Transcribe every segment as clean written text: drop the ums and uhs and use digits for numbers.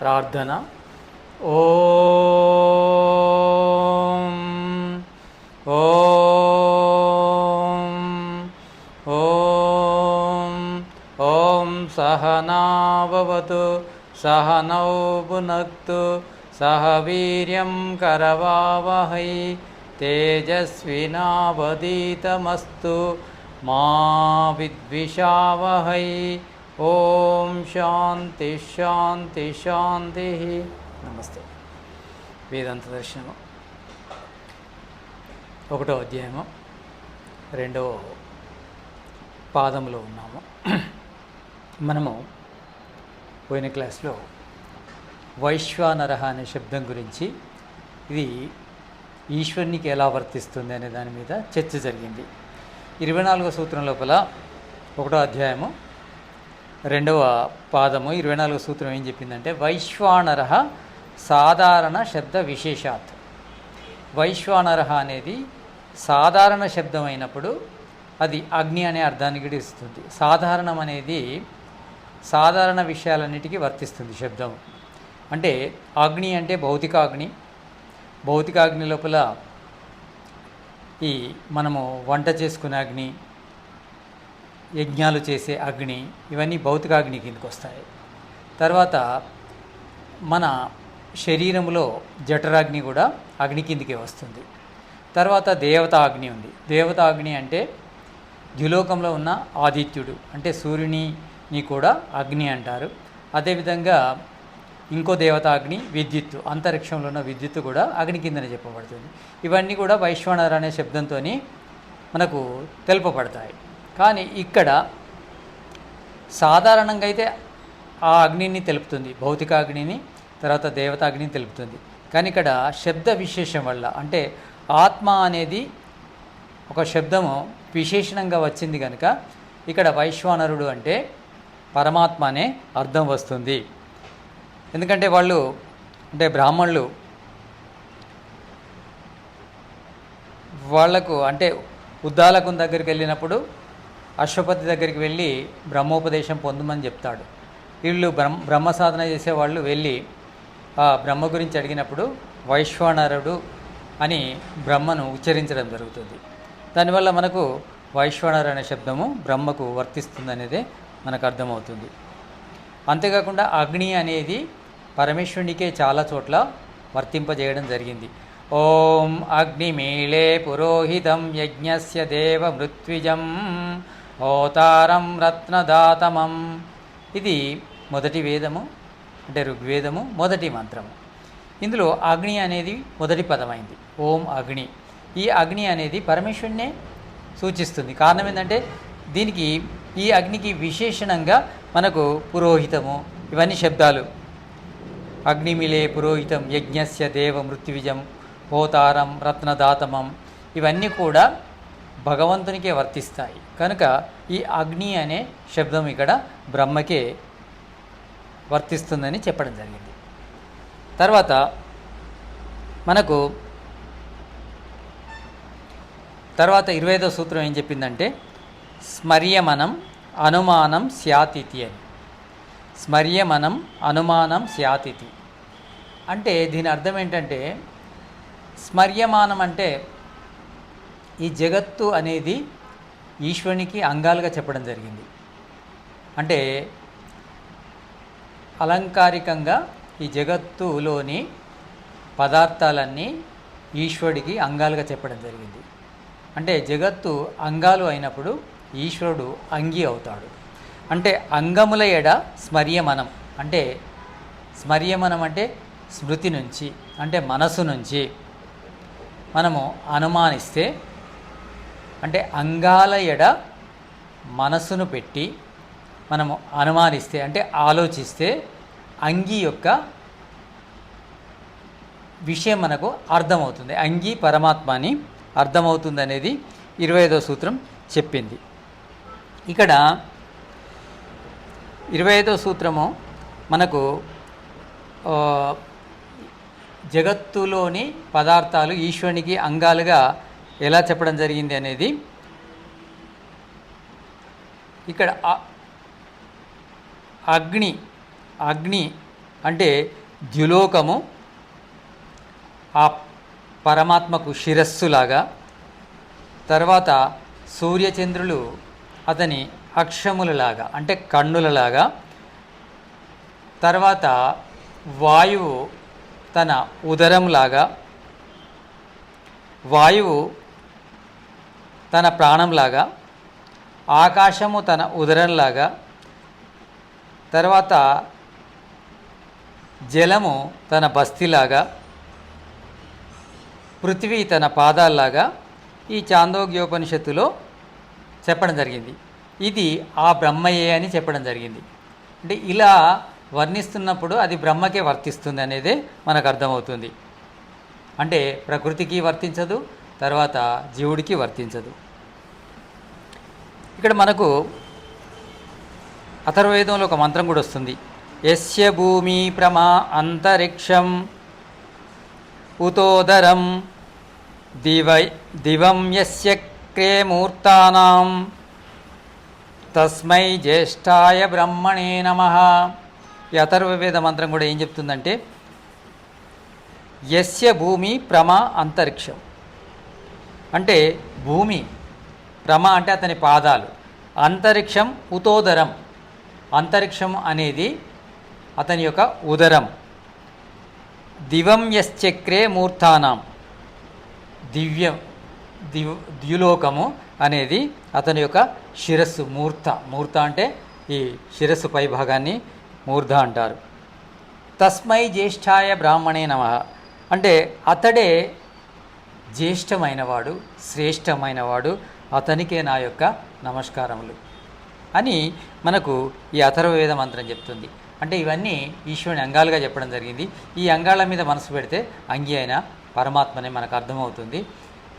ప్రార్థన. ఓం ఓం ఓం ఓం సహనావవతు సహనౌ భునక్తు సహ వీర్యం కరవావహై తేజస్వినావధీతమస్తు మా విద్విషావహై. ఓం శాంతి శాంతి శాంతి. నమస్తే. వేదాంత దర్శనము 1వ అధ్యాయము 2వ పాదంలో ఉన్నాము. మనము పోయిన క్లాస్లో వైశ్వానరహ అనే శబ్దం గురించి, ఇది ఈశ్వరునికి ఎలా వర్తిస్తుంది అనే దాని మీద చర్చ జరిగింది. 24వ సూత్రం లోపల 1వ అధ్యాయము 2వ పాదము 24వ సూత్రం ఏం చెప్పిందంటే, వైశ్వానరహ సాధారణ శబ్ద విశేషాత్. వైశ్వానరహ అనేది సాధారణ శబ్దం అయినప్పుడు అది అగ్ని అనే అర్థాన్ని కూడా ఇస్తుంది. సాధారణం అనేది సాధారణ విషయాలన్నిటికీ వర్తిస్తుంది శబ్దం. అంటే అగ్ని అంటే భౌతికాగ్ని. భౌతికాగ్ని లోపల ఈ మనము వంట చేసుకునే అగ్ని, యజ్ఞాలు చేసే అగ్ని, ఇవన్నీ భౌతికాగ్ని కిందకు వస్తాయి. తర్వాత మన శరీరంలో జఠరాగ్ని కూడా అగ్ని కిందికే వస్తుంది. తర్వాత దేవతాగ్ని ఉంది. దేవతాగ్ని అంటే ద్యులోకంలో ఉన్న ఆదిత్యుడు, అంటే సూర్యుని కూడా అగ్ని అంటారు. అదేవిధంగా ఇంకో దేవతాగ్ని విద్యుత్తు, అంతరిక్షంలో ఉన్న విద్యుత్తు కూడా అగ్ని కిందనే చెప్పబడుతుంది. ఇవన్నీ కూడా వైశ్వానర అనే శబ్దంతో మనకు తెలుపబడతాయి. కానీ ఇక్కడ సాధారణంగా అయితే ఆ అగ్నిని తెలుపుతుంది, భౌతికాగ్నిని, తర్వాత దేవతాగ్నిని తెలుపుతుంది. కానీ ఇక్కడ శబ్ద విశేషం వల్ల, అంటే ఆత్మ అనేది ఒక శబ్దము విశేషణంగా వచ్చింది కనుక ఇక్కడ వైశ్వానరుడు అంటే పరమాత్మ అనే అర్థం వస్తుంది. ఎందుకంటే వాళ్ళు, అంటే బ్రాహ్మణులు, వాళ్లకు అంటే ఉద్దాలకం దగ్గరికి వెళ్ళినప్పుడు అశ్వపతి దగ్గరికి వెళ్ళి బ్రహ్మోపదేశం పొందమని చెప్తాడు. వీళ్ళు బ్రహ్మ సాధన చేసేవాళ్ళు వెళ్ళి ఆ బ్రహ్మ గురించి అడిగినప్పుడు వైశ్వానరుడు అని బ్రహ్మను ఉచ్చరించడం జరుగుతుంది. దానివల్ల మనకు వైశ్వానరు అనే శబ్దము బ్రహ్మకు వర్తిస్తుంది అనేదే మనకు అర్థమవుతుంది. అంతేకాకుండా అగ్ని అనేది పరమేశ్వరునికే చాలా చోట్ల వర్తింపజేయడం జరిగింది. ఓం అగ్నిమీళే పురోహితం యజ్ఞస్య దేవ మృత్విజం హోతారం రత్నదాతమం. ఇది మొదటి వేదము, అంటే ఋగ్వేదము మొదటి మంత్రము. ఇందులో అగ్ని అనేది మొదటి పదమైంది, ఓం అగ్ని. ఈ అగ్ని అనేది పరమేశ్వరునే సూచిస్తుంది. కారణం ఏంటంటే దీనికి, ఈ అగ్నికి విశేషణంగా మనకు పురోహితము, ఇవన్నీ శబ్దాలు. అగ్నిమిలే పురోహితం యజ్ఞస్య దేవ మృత్యువిజం హోతారం రత్నదాతమం, ఇవన్నీ కూడా భగవంతునికే వర్తిస్తాయి. కనుక ఈ అగ్ని అనే శబ్దం ఇక్కడ బ్రహ్మకే వర్తిస్తుందని చెప్పడం జరిగింది. తర్వాత మనకు 25వ సూత్రం ఏం చెప్పిందంటే, స్మర్యమనం అనుమానం స్యాతిథి అని. స్మర్యమనం అనుమానం స్యాతిథి అంటే దీని అర్థం ఏంటంటే, స్మర్యమానం అంటే ఈ జగత్తు అనేది ఈశ్వరునికి అంగాలుగా చెప్పడం జరిగింది. అంటే అలంకారికంగా ఈ జగత్తులోని పదార్థాలన్నీ ఈశ్వరుడికి అంగాలుగా చెప్పడం జరిగింది. అంటే జగత్తు అంగాలు అయినప్పుడు ఈశ్వరుడు అంగి అవుతాడు. అంటే అంగముల ఎడ స్మర్యమనం, అంటే స్మర్యమనం అంటే స్మృతి నుంచి, అంటే మనసు నుంచి మనము అనుమానిస్తే, అంటే అంగాల ఎడ మనసును పెట్టి మనము అనుమానిస్తే, అంటే ఆలోచిస్తే అంగి యొక్క విషయం మనకు అర్థమవుతుంది. అంగి పరమాత్మ అని అర్థమవుతుంది అనేది 25వ సూత్రం చెప్పింది. ఇక్కడ 25వ సూత్రము మనకు జగత్తులోని పదార్థాలు ఈశ్వరునికి అంగాలుగా ఎలా చెప్పడం జరిగింది అనేది ఇక్కడ అగ్ని అంటే ద్యులోకము ఆ పరమాత్మకు శిరస్సులాగా, తర్వాత సూర్యచంద్రులు అతని అక్షములలాగా అంటే కన్నులలాగా, తర్వాత వాయువు తన ఉదరంలాగా, వాయువు తన ప్రాణంలాగా, ఆకాశము తన ఉదరంలాగా, తర్వాత జలము తన బస్తిలాగా, పృథివీ తన పాదాల్లాగా ఈ చాందోగ్యోపనిషత్తులో చెప్పడం జరిగింది. ఇది ఆ బ్రహ్మయే అని చెప్పడం జరిగింది. అంటే ఇలా వర్ణిస్తున్నప్పుడు అది బ్రహ్మకే వర్తిస్తుంది అనేదే మనకు అర్థమవుతుంది. అంటే ప్రకృతికి వర్తించదు, తర్వాత జీవుడికి వర్తించదు. ఇక్కడ మనకు అథర్వవేదంలో ఒక మంత్రం కూడా వస్తుంది. యస్య భూమి ప్రమా అంతరిక్షం ఉతోదరం దివం యస్య క్రేమూర్తానాం తస్మై జ్యేష్ఠాయ బ్రహ్మణే నమః. ఈ అథర్వవేద మంత్రం కూడా ఏం చెప్తుందంటే, యస్య భూమి ప్రమా అంతరిక్షం అంటే భూమి, ప్రమ అంటే అతని పాదాలు, అంతరిక్షం ఉతోదరం, అంతరిక్షం అనేది అతని యొక్క ఉదరం, దివం యశ్చక్రే మూర్తానాం ద్యులోకము అనేది అతని యొక్క శిరస్సు, మూర్త అంటే ఈ శిరస్సు పై భాగాన్ని మూర్ధ అంటారు. తస్మై జ్యేష్ఠాయ బ్రాహ్మణే నమః అంటే అతడే జ్యేష్ఠమైనవాడు, శ్రేష్టమైనవాడు, అతనికే నా యొక్క నమస్కారములు అని మనకు ఈ అథర్వవేద మంత్రం చెప్తుంది. అంటే ఇవన్నీ ఈశ్వరుని అంగాలుగా చెప్పడం జరిగింది. ఈ అంగాల మీద మనసు పెడితే అంగి అయిన పరమాత్మనే మనకు అర్థమవుతుంది.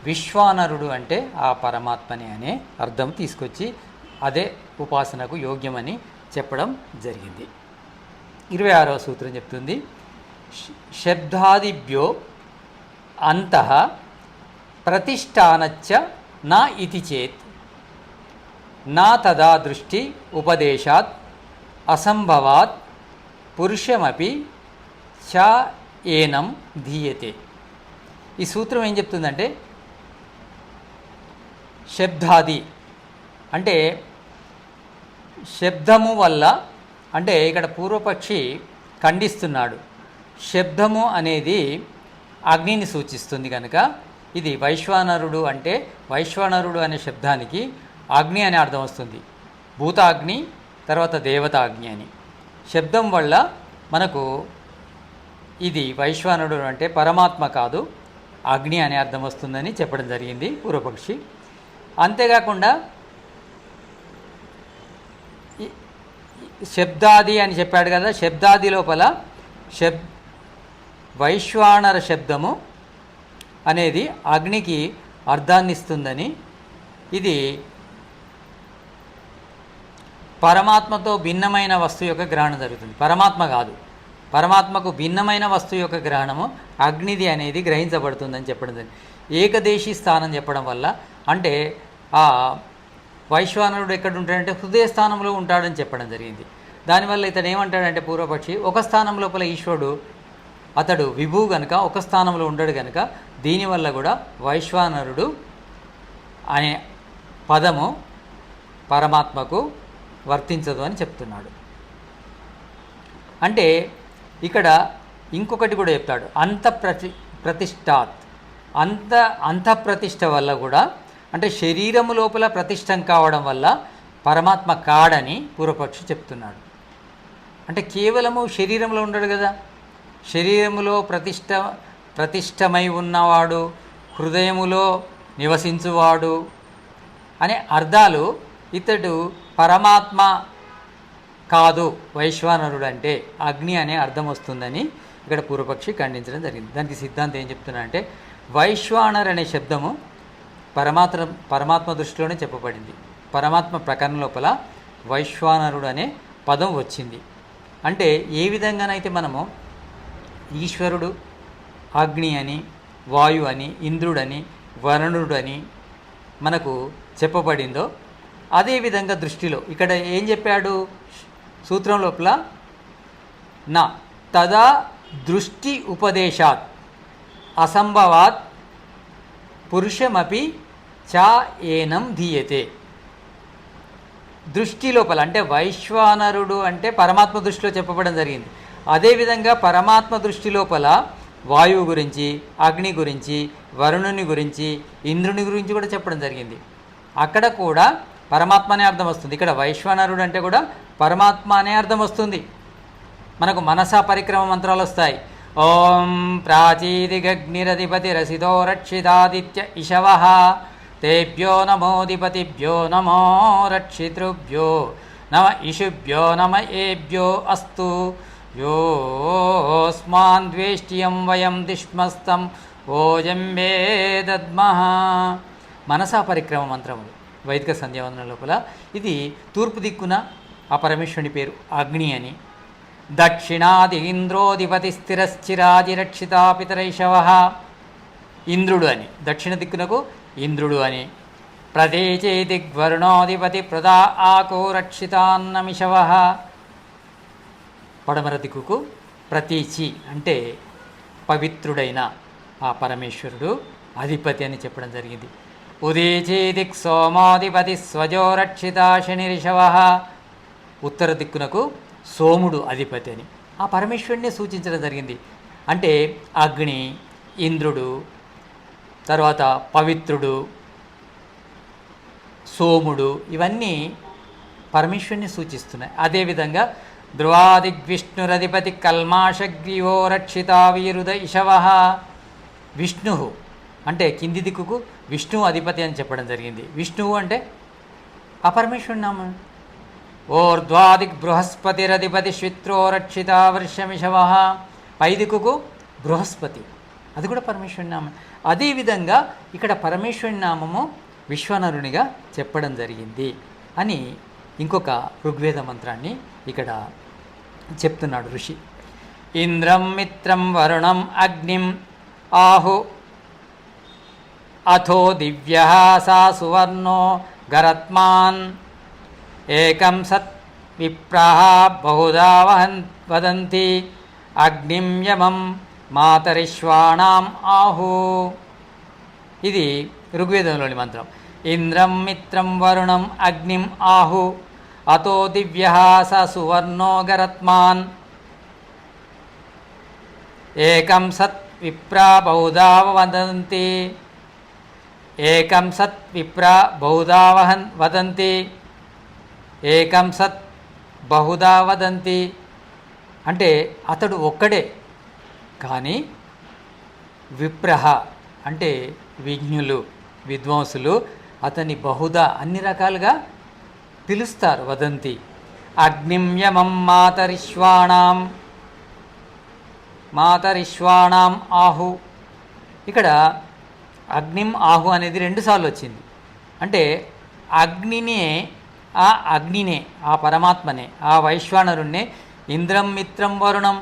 విశ్వానరుడు అంటే ఆ పరమాత్మనే అనే అర్థం తీసుకొచ్చి అదే ఉపాసనకు యోగ్యమని చెప్పడం జరిగింది. 26వ సూత్రం చెప్తుంది, శబ్దాదిభ్యో అంతః ప్రతిష్టానచ్చ నా ఇతి చేత్ నా తదా దృష్టి ఉపదేశాత్ అసంభవాత్ పురుషమపి చ ఏనం ధీయతే. ఈ సూత్రం ఏం చెప్తుందంటే, శబ్దాది అంటే శబ్దము వల్ల, అంటే ఇక్కడ పూర్వపక్షి ఖండిస్తున్నాడు. శబ్దము అనేది అగ్నిని సూచిస్తుంది కనుక ఇది వైశ్వానరుడు అంటే వైశ్వానరుడు అనే శబ్దానికి అగ్ని అనే అర్థం వస్తుంది. భూతాగ్ని, తర్వాత దేవతాగ్ని అని. శబ్దం వల్ల మనకు ఇది వైశ్వానరుడు అంటే పరమాత్మ కాదు, అగ్ని అనే అర్థం వస్తుందని చెప్పడం జరిగింది పూర్వపక్షి. అంతేకాకుండా శబ్దాది అని చెప్పాడు కదా, శబ్దాది లోపల వైశ్వానర శబ్దము అనేది అగ్నికి అర్థాన్ని ఇస్తుందని, ఇది పరమాత్మతో భిన్నమైన వస్తువు యొక్క గ్రహణం జరుగుతుంది. పరమాత్మ కాదు, పరమాత్మకు భిన్నమైన వస్తువు యొక్క గ్రహణము అగ్నిది అనేది గ్రహించబడుతుందని చెప్పడం జరిగింది. ఏకదేశీ స్థానం చెప్పడం వల్ల, అంటే ఆ వైశ్వానరుడు ఎక్కడ ఉంటాడంటే హృదయ స్థానంలో ఉంటాడని చెప్పడం జరిగింది. దానివల్ల ఇతడు ఏమంటాడంటే పూర్వపక్షి, ఒక స్థానం లోపల ఈశ్వరుడు అతడు విభువు కనుక ఒక స్థానంలో ఉండడు కనుక దీనివల్ల కూడా వైశ్వానరుడు అనే పదము పరమాత్మకు వర్తించదు అని చెప్తున్నాడు. అంటే ఇక్కడ ఇంకొకటి కూడా చెప్తాడు, ప్రతిష్టాత్ అంతఃప్రతిష్ఠ వల్ల కూడా, అంటే శరీరము లోపల ప్రతిష్టం కావడం వల్ల పరమాత్మ కాడని పూర్వపక్షి చెప్తున్నాడు. అంటే కేవలము శరీరంలో ఉండడు కదా, శరీరములో ప్రతిష్టమై ఉన్నవాడు, హృదయములో నివసించువాడు అనే అర్థాలు ఇతడు పరమాత్మ కాదు, వైశ్వానరుడు అంటే అగ్ని అనే అర్థం వస్తుందని ఇక్కడ పూర్వపక్షి ఖండించడం జరిగింది. దానికి సిద్ధాంతం ఏం చెప్తున్నా వైశ్వానర్ అనే శబ్దము పరమాత్మ దృష్టిలోనే చెప్పబడింది. పరమాత్మ ప్రకరణ లోపల వైశ్వానరుడు అనే పదం వచ్చింది. అంటే ఏ విధంగానైతే మనము ఈశ్వరుడు అగ్ని అని, వాయు అని, ఇంద్రుడని, వరుణుడు అని మనకు చెప్పబడిందో అదేవిధంగా దృష్టిలో ఇక్కడ ఏం చెప్పాడు సూత్రం లోపల, నా తదా దృష్టి ఉపదేశాత్ అసంభవాత్ పురుషమపి చా ఏనం ధీయతే. దృష్టి లోపల అంటే వైశ్వానరుడు అంటే పరమాత్మ దృష్టిలో చెప్పబడడం జరిగింది. అదేవిధంగా పరమాత్మ దృష్టి లోపల వాయువు గురించి, అగ్ని గురించి, వరుణుని గురించి, ఇంద్రుని గురించి కూడా చెప్పడం జరిగింది. అక్కడ కూడా పరమాత్మ అనే అర్థం వస్తుంది. ఇక్కడ వైశ్వానరుడు అంటే కూడా పరమాత్మ అనే అర్థం వస్తుంది. మనకు మనసా పరిక్రమ మంత్రాలు వస్తాయి. ఓం ప్రాచీదిగగ్నిరధిపతి రసిదో రక్షితాదిత్య ఇషవః తేభ్యో నమోధిపతిభ్యో నమో రక్షితృభ్యో నమ ఇషుభ్యో నమ ఏభ్యో అస్తు యోస్మాన్ ద్వేష్ట్యం వయం దిష్మస్తం ఓజం వేదద్మః. మనసా పరిక్రమ మంత్రములు వైదిక సంధ్యావందనం లోపల. ఇది తూర్పు దిక్కున ఆ పరమేశ్వరుని పేరు అగ్ని అని. దక్షిణాది ఇంద్రోధిపతి స్థిరశ్చిరాదిరక్షితా పితరైషవః ఇంద్రుడు అని. దక్షిణ దిక్కునకు ఇంద్రుడు అని. ప్రదేశే దిగ్వరుణోధిపతి ప్రదా ఆకో రక్షితాన్నమిషవః పడమర దిక్కుకు ప్రతీచి అంటే పవిత్రుడైన ఆ పరమేశ్వరుడు అధిపతి అని చెప్పడం జరిగింది. ఉదీచే దిక్ సోమాధిపతి స్వజో రక్షిత శనిరిషవః ఉత్తర దిక్కునకు సోముడు అధిపతి అని ఆ పరమేశ్వరుడిని సూచించడం జరిగింది. అంటే అగ్ని, ఇంద్రుడు, తర్వాత పవిత్రుడు, సోముడు ఇవన్నీ పరమేశ్వరుని సూచిస్తున్నాయి. అదేవిధంగా ధ్రువాదిగ్విష్ణురధిపతి కల్మాషగ్రీవో రక్షితా వీరుద ఇషవః విష్ణువు అంటే కింది దిక్కుకు విష్ణువు అధిపతి అని చెప్పడం జరిగింది. విష్ణువు అంటే ఆ పరమేశ్వరుని నామం. ఓర్ధ్వాదిక్ బృహస్పతిరధిపతి శ్విత్రో రక్షిత వర్షమిషవః పై దిక్కుకు బృహస్పతి అది కూడా పరమేశ్వరుని నామం. అదేవిధంగా ఇక్కడ పరమేశ్వరుని నామము విశ్వనరునిగా చెప్పడం జరిగింది అని ఇంకొక ఋగ్వేద మంత్రాన్ని ఇక్కడ చెప్తున్నాడు ఋషి. ఇంద్రం మిత్రం వరుణం అగ్నిం ఆహు అథో దివ్య సా సువర్ణో గరత్మాన్ ఏకం సత్ విప్రాః బహుధా వదంతి అగ్నిం యమం మాతరిశ్వాణాం ఆహు. ఇది ఋగ్వేదంలోని మంత్రం. ఇంద్రం మిత్రం వరుణం అగ్నిం ఆహు అతో దివ్య స సువర్ణో గరత్మాన్ ఏకం సత్ విప్రా బహుధా వదంతి ఏకం సత్ విప్రా బహుధా వదంతి ఏకం సత్ బహుధా వదంతి అంటే అతడు ఒక్కడే కానీ విప్రహ అంటే విజ్ఞులు, విద్వాంసులు అతన్ని బహుధా అన్ని రకాలుగా పిలుస్తారు. వదంతి అగ్నిం యమం మాతరిశ్వాణాం ఆహు. ఇక్కడ అగ్నిం ఆహు అనేది 2 సార్లు వచ్చింది. అంటే అగ్నినే ఆ పరమాత్మనే ఆ వైశ్వానరుణ్ణే ఇంద్రం మిత్రం వరుణం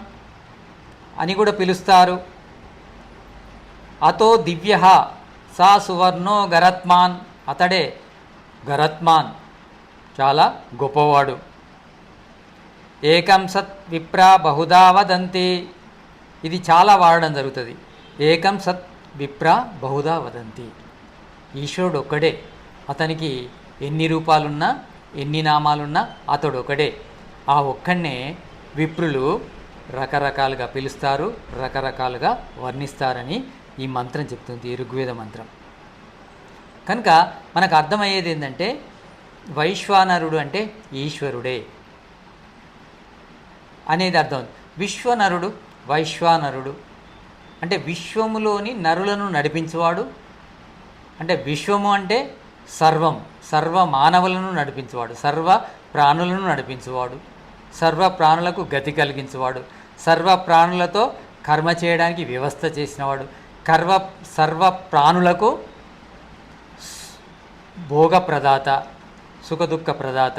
అని కూడా పిలుస్తారు. అతో దివ్య సా సువర్ణో గరత్మాన్ అతడే గరత్మాన్ చాలా గొప్పవాడు. ఏకం సత్ విప్రా బహుధా వదంతి ఇది చాలా వాడడం జరుగుతుంది. ఏకం సత్ విప్రా బహుధా వదంతి ఈశ్వరుడు ఒక్కడే. అతనికి ఎన్ని రూపాలున్నా ఎన్ని నామాలున్నా అతడు ఒకడే. ఆ ఒక్కడినే విప్రులు రకరకాలుగా పిలుస్తారు, రకరకాలుగా వర్ణిస్తారని ఈ మంత్రం చెప్తుంది, ఈ ఋగ్వేద మంత్రం. కనుక మనకు అర్థమయ్యేది ఏంటంటే వైశ్వానరుడు అంటే ఈశ్వరుడే అనేది అర్థం. విశ్వనరుడు, వైశ్వానరుడు అంటే విశ్వములోని నరులను నడిపించేవాడు. అంటే విశ్వము అంటే సర్వం, సర్వ మానవులను నడిపించేవాడు, సర్వ ప్రాణులను నడిపించేవాడు, సర్వ ప్రాణులకు గతి కలిగించేవాడు, సర్వ ప్రాణులతో కర్మ చేయడానికి వ్యవస్థ చేసినవాడు, సర్వ ప్రాణులకు భోగ ప్రదాత, సుఖదుఖ ప్రదాత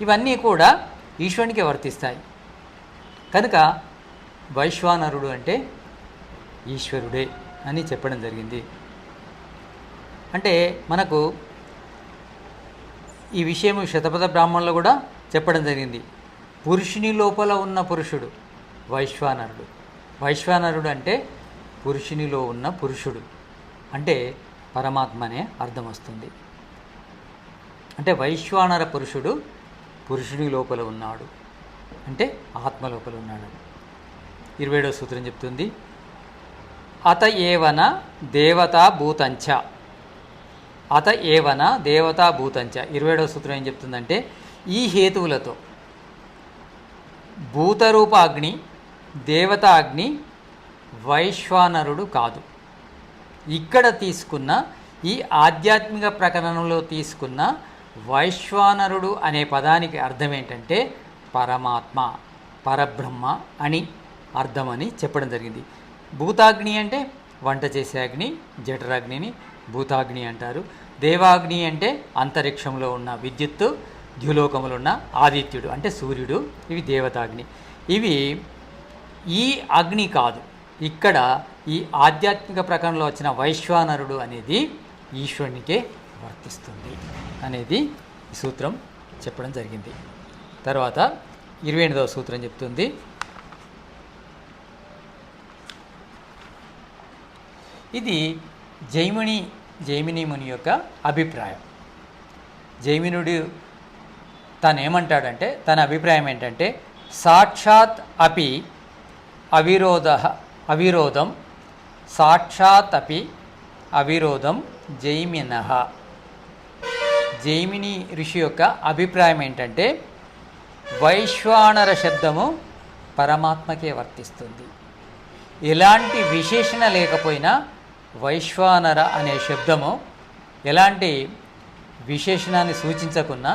ఇవన్నీ కూడా ఈశ్వరునికే వర్తిస్తాయి. కనుక వైశ్వానరుడు అంటే ఈశ్వరుడే అని చెప్పడం జరిగింది. అంటే మనకు ఈ విషయం శతపథ బ్రాహ్మణంలో కూడా చెప్పడం జరిగింది. పురుషుని లోపల ఉన్న పురుషుడు వైశ్వానరుడు. వైశ్వానరుడు అంటే పురుషునిలో ఉన్న పురుషుడు, అంటే పరమాత్మ అనే అర్థం వస్తుంది. అంటే వైశ్వానర పురుషుడు పురుషుని లోపల ఉన్నాడు, అంటే ఆత్మ లోపల ఉన్నాడు. 27వ సూత్రం చెప్తుంది, అత ఏవన దేవతా భూతంచ. అత ఏవన దేవతా భూతంచ. 27వ సూత్రం ఏం చెప్తుందంటే, ఈ హేతువులతో భూతరూప అగ్ని, దేవతా అగ్ని వైశ్వానరుడు కాదు. ఇక్కడ తీసుకున్న ఈ ఆధ్యాత్మిక ప్రకరణంలో తీసుకున్న వైశ్వానరుడు అనే పదానికి అర్థం ఏంటంటే పరమాత్మ, పరబ్రహ్మ అని అర్థమని చెప్పడం జరిగింది. భూతాగ్ని అంటే వంట చేసే అగ్ని, జఠరాగ్నిని భూతాగ్ని అంటారు. దేవాగ్ని అంటే అంతరిక్షంలో ఉన్న విద్యుత్తు, ద్యులోకములో ఉన్న ఆదిత్యుడు అంటే సూర్యుడు, ఇవి దేవతాగ్ని. ఇవి ఈ అగ్ని కాదు. ఇక్కడ ఈ ఆధ్యాత్మిక ప్రకరణలో వచ్చిన వైశ్వానరుడు అనేది ఈశ్వరునికే వర్తిస్తుంది అనేది ఈ సూత్రం చెప్పడం జరిగింది. తర్వాత 28వ సూత్రం చెప్తుంది, ఇది జైమిని ముని యొక్క అభిప్రాయం. జైమినుడు తను ఏమంటాడంటే, తన అభిప్రాయం ఏంటంటే, సాక్షాత్ అపి అవిరోధం సాక్షాత్ అపి అవిరోధం జైమినః. జైమిని ఋషి యొక్క అభిప్రాయం ఏంటంటే, వైశ్వానర శబ్దము పరమాత్మకే వర్తిస్తుంది. ఎలాంటి విశేషణ లేకపోయినా వైశ్వానర అనే శబ్దము ఎలాంటి విశేషణాన్ని సూచించకున్నా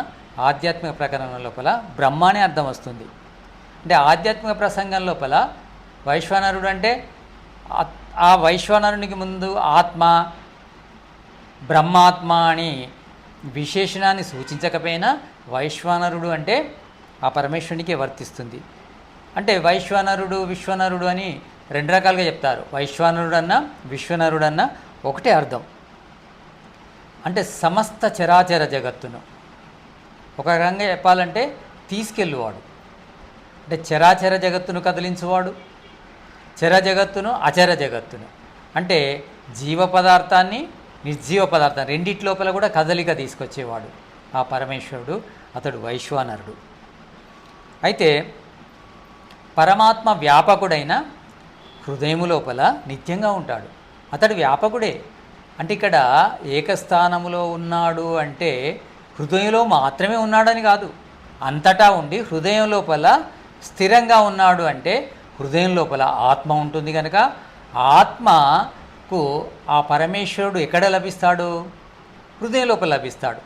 ఆధ్యాత్మిక ప్రకరణం లోపల బ్రహ్మానే అర్థం వస్తుంది. అంటే ఆధ్యాత్మిక ప్రసంగం లోపల వైశ్వానరుడు అంటే ఆ వైశ్వానరునికి ముందు ఆత్మ, బ్రహ్మాత్మ అని విశేషణాన్ని సూచించకపోయినా వైశ్వానరుడు అంటే ఆ పరమేశ్వరునికే వర్తిస్తుంది. అంటే వైశ్వానరుడు, విశ్వనరుడు అని రెండు రకాలుగా చెప్తారు. వైశ్వానరుడు అన్న, విశ్వనరుడు అన్న ఒకటే అర్థం. అంటే సమస్త చరాచర జగత్తును ఒక రకంగా చెప్పాలంటే తీసుకెళ్ళువాడు. అంటే చరాచర జగత్తును కదిలించువాడు, చర జగత్తును, అచర జగత్తును, అంటే జీవ పదార్థాన్ని, నిర్జీవ పదార్థాన్ని రెండిటి లోపల కూడా కదలిక తీసుకొచ్చేవాడు ఆ పరమేశ్వరుడు, అతడు వైశ్వానరుడు. అయితే పరమాత్మ వ్యాపకుడైన హృదయము లోపల నిత్యంగా ఉంటాడు. అతడు వ్యాపకుడే. అంటే ఇక్కడ ఏకస్థానములో ఉన్నాడు అంటే హృదయంలో మాత్రమే ఉన్నాడని కాదు, అంతటా ఉండి హృదయం లోపల స్థిరంగా ఉన్నాడు. అంటే హృదయం లోపల ఆత్మ ఉంటుంది కనుక ఆత్మకు ఆ పరమేశ్వరుడు ఎక్కడ లభిస్తాడు? హృదయం లోపల లభిస్తాడు.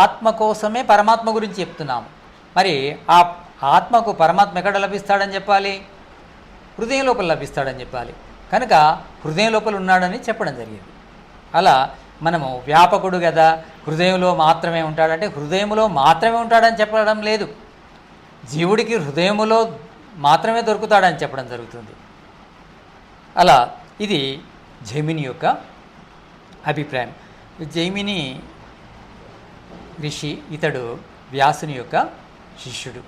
ఆత్మ కోసమే పరమాత్మ గురించి చెప్తున్నాము. మరి ఆ ఆత్మకు పరమాత్మ ఎక్కడ లభిస్తాడని చెప్పాలి? హృదయం లోపల లభిస్తాడని చెప్పాలి. కనుక హృదయం లోపల ఉన్నాడని చెప్పడం జరిగింది. అలా మనము వ్యాపకుడు కదా, హృదయంలో మాత్రమే ఉంటాడంటే హృదయంలో మాత్రమే ఉంటాడని చెప్పడం లేదు, జీవుడికి హృదయములో మాత్రమే దొరుకుతాడని చెప్పడం జరుగుతుంది. అలా ఇది జైమిని యొక్క అభిప్రాయం. జైమిని ఋషి ఇతడు వ్యాసుని యొక్క శిష్యుడు.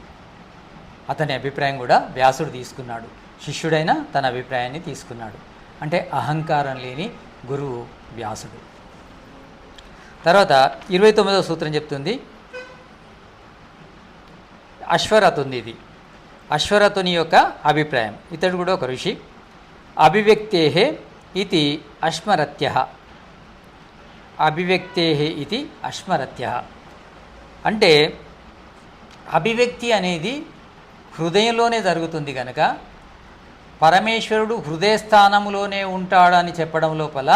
అతని అభిప్రాయం కూడా వ్యాసుడు తీసుకున్నాడు, శిష్యుడైన తన అభిప్రాయాన్ని తీసుకున్నాడు. అంటే అహంకారం లేని గురువు వ్యాసుడు. తర్వాత 29వ సూత్రం చెప్తుంది, అశ్వరథుని. ఇది అశ్వరథుని యొక్క అభిప్రాయం. ఇతడు కూడా ఒక ఋషి. అభివ్యక్తే ఇది అశ్మరత్య. అభివ్యక్తే ఇది అశ్మరత్య అంటే అభివ్యక్తి అనేది హృదయంలోనే జరుగుతుంది కనుక పరమేశ్వరుడు హృదయస్థానంలోనే ఉంటాడని చెప్పడం లోపల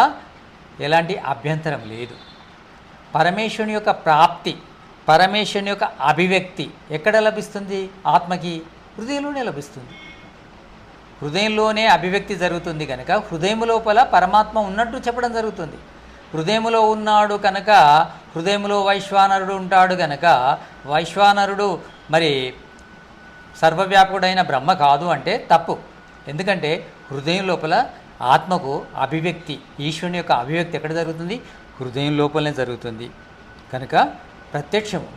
ఎలాంటి అభ్యంతరం లేదు. పరమేశ్వరుని యొక్క ప్రాప్తి, పరమేశ్వరుని యొక్క అభివ్యక్తి ఎక్కడ లభిస్తుంది? ఆత్మకి హృదయంలోనే లభిస్తుంది. హృదయంలోనే అభివ్యక్తి జరుగుతుంది కనుక హృదయం లోపల పరమాత్మ ఉన్నట్టు చెప్పడం జరుగుతుంది. హృదయములో ఉన్నాడు కనుక హృదయంలో వైశ్వానరుడు ఉంటాడు కనుక వైశ్వానరుడు మరి సర్వవ్యాపకుడైన బ్రహ్మ కాదు అంటే తప్పు. ఎందుకంటే హృదయం లోపల ఆత్మకు అభివ్యక్తి, ఈశ్వరుని యొక్క అభివ్యక్తి ఎక్కడ జరుగుతుంది? హృదయం లోపలనే జరుగుతుంది. కనుక ప్రత్యక్షము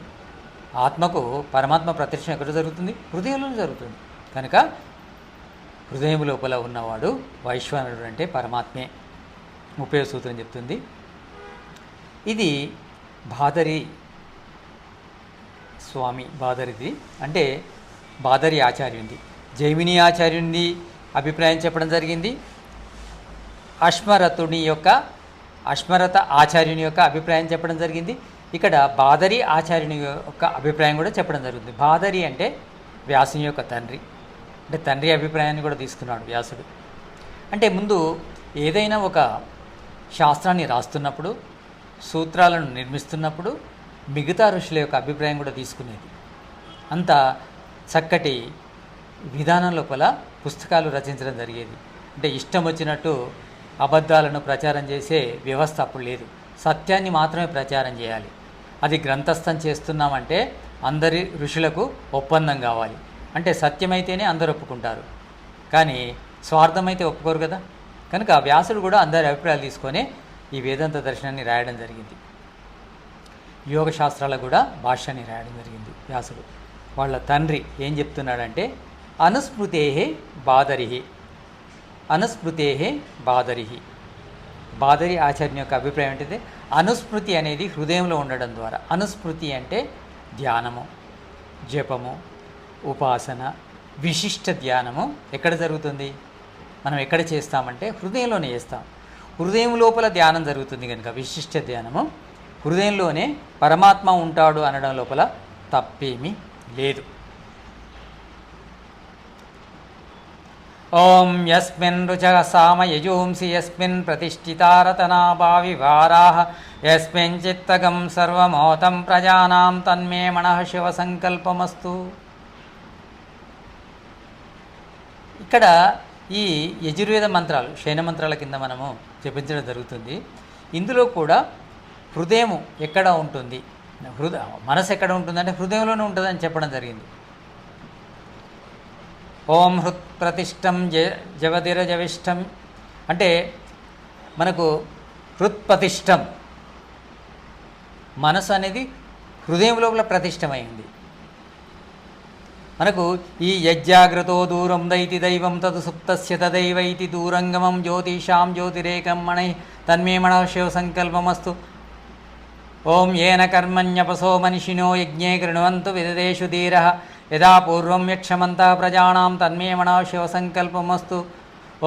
ఆత్మకు పరమాత్మ ప్రత్యక్షం ఎక్కడ జరుగుతుంది? హృదయంలోనే జరుగుతుంది. కనుక హృదయం లోపల ఉన్నవాడు వైశ్వానరుడు అంటే పరమాత్మే. 30వ సూత్రం చెప్తుంది. ఇది బాదరి స్వామి బాదరిది అంటే బాదరి ఆచార్యుంది, జైమిని ఆచార్యుని అభిప్రాయం చెప్పడం జరిగింది. అశ్మరత ఆచార్యుని యొక్క అభిప్రాయం చెప్పడం జరిగింది. ఇక్కడ బాదరి ఆచార్యుని యొక్క అభిప్రాయం కూడా చెప్పడం జరుగుతుంది. బాదరి అంటే వ్యాసుని యొక్క తండ్రి, అంటే తండ్రి అభిప్రాయాన్ని కూడా తీసుకున్నాడు వ్యాసుడు. అంటే ముందు ఏదైనా ఒక శాస్త్రాన్ని రాస్తున్నప్పుడు, సూత్రాలను నిర్మిస్తున్నప్పుడు మిగతా ఋషుల యొక్క అభిప్రాయం కూడా తీసుకునేది. అంత చక్కటి విధానం లోపల పుస్తకాలు రచించడం జరిగేది. అంటే ఇష్టం వచ్చినట్టు అబద్ధాలను ప్రచారం చేసే వ్యవస్థ అప్పుడు లేదు. సత్యాన్ని మాత్రమే ప్రచారం చేయాలి. అది గ్రంథస్థం చేస్తున్నామంటే అందరి ఋషులకు ఒప్పందం కావాలి. అంటే సత్యమైతేనే అందరు ఒప్పుకుంటారు, కానీ స్వార్థమైతే ఒప్పుకోరు కదా. కనుక వ్యాసుడు కూడా అందరి అభిప్రాయాలు తీసుకొని ఈ వేదాంత దర్శనాన్ని రాయడం జరిగింది. యోగ బాష్యాన్ని కూడా రాయడం జరిగింది వ్యాసుడు. వాళ్ళ తండ్రి ఏం చెప్తున్నాడంటే అనుస్మృతే బాదరి. బాదరి ఆచార్యుని యొక్క అభిప్రాయం ఏంటంటే అనుస్మృతి అనేది హృదయంలో ఉండడం ద్వారా. అనుస్మృతి అంటే ధ్యానము, జపము, ఉపాసన, విశిష్ట ధ్యానము ఎక్కడ జరుగుతుంది? మనం ఎక్కడ చేస్తామంటే హృదయంలోనే చేస్తాం. హృదయం లోపల ధ్యానం జరుగుతుంది కనుక విశిష్ట ధ్యానము హృదయంలోనే పరమాత్మ ఉంటాడు అనడం లోపల తప్పేమీ లేదు. ఓం యస్మిన్ రుచః సామయజూంసి యస్మిన్ ప్రతిష్ఠితారతనాభావివారాః యస్మిన్ చిత్తగం సర్వమోతం ప్రజానాం తన్మే మనః శివ సంకల్పమస్తు. ఇక్కడ ఈ యజుర్వేద మంత్రాలు శయన మంత్రాల కింద మనము జపించడం జరుగుతుంది. ఇందులో కూడా హృదయం ఎక్కడ ఉంటుంది, మనసు ఎక్కడ ఉంటుందంటే హృదయంలోనే ఉంటుందని చెప్పడం జరిగింది. ఓం హృత్ ప్రతిష్టం జవదిరజవిష్టం అంటే మనకు హృత్ప్రతిష్టం, మనసు అనేది హృదయం లోపల ప్రతిష్టమైంది. మనకు ఈ యజ్జాగ్రతో దూరం దైతి దైవం తదు సుప్తస్య తదైవైతి దూరంగమం జ్యోతిషాం జ్యోతిరేకం మణై తన్మే మనః శివ సంకల్పమస్తు. ఓం ఏన కర్మణ్యపసో మనిషినో యజ్ఞే కృణవంతు విదదేషు ధీరః యదా పూర్వం యక్షమంతః ప్రజానాం తన్మే మనః శివ సంకల్పమస్తు.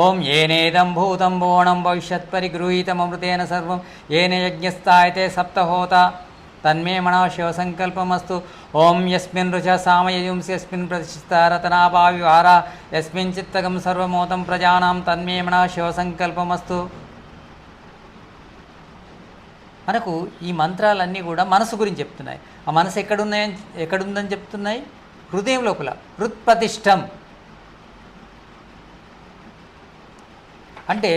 ఓం ఏనేదం భూతం భువనం భవిష్యత్ పరిగృహీతమృతేన సర్వం ఏన యజ్ఞస్థాయతే సప్తహోత తన్మే మనః శివ సంకల్పమస్తు. ఓం యస్మిన్ రుచః సామయజుంసి యస్మిన్ ప్రతిష్ఠితారతనాభావివారా యస్మిన్ చిత్తగం సర్వమోతం ప్రజానాం తన్మే మనః శివ సంకల్పమస్తు. మనకు ఈ మంత్రాలన్నీ కూడా మనసు గురించి చెప్తున్నాయి. ఆ మనసు ఎక్కడుందని చెప్తున్నాయి? హృదయం లోపల. హృత్ప్రతిష్టం అంటే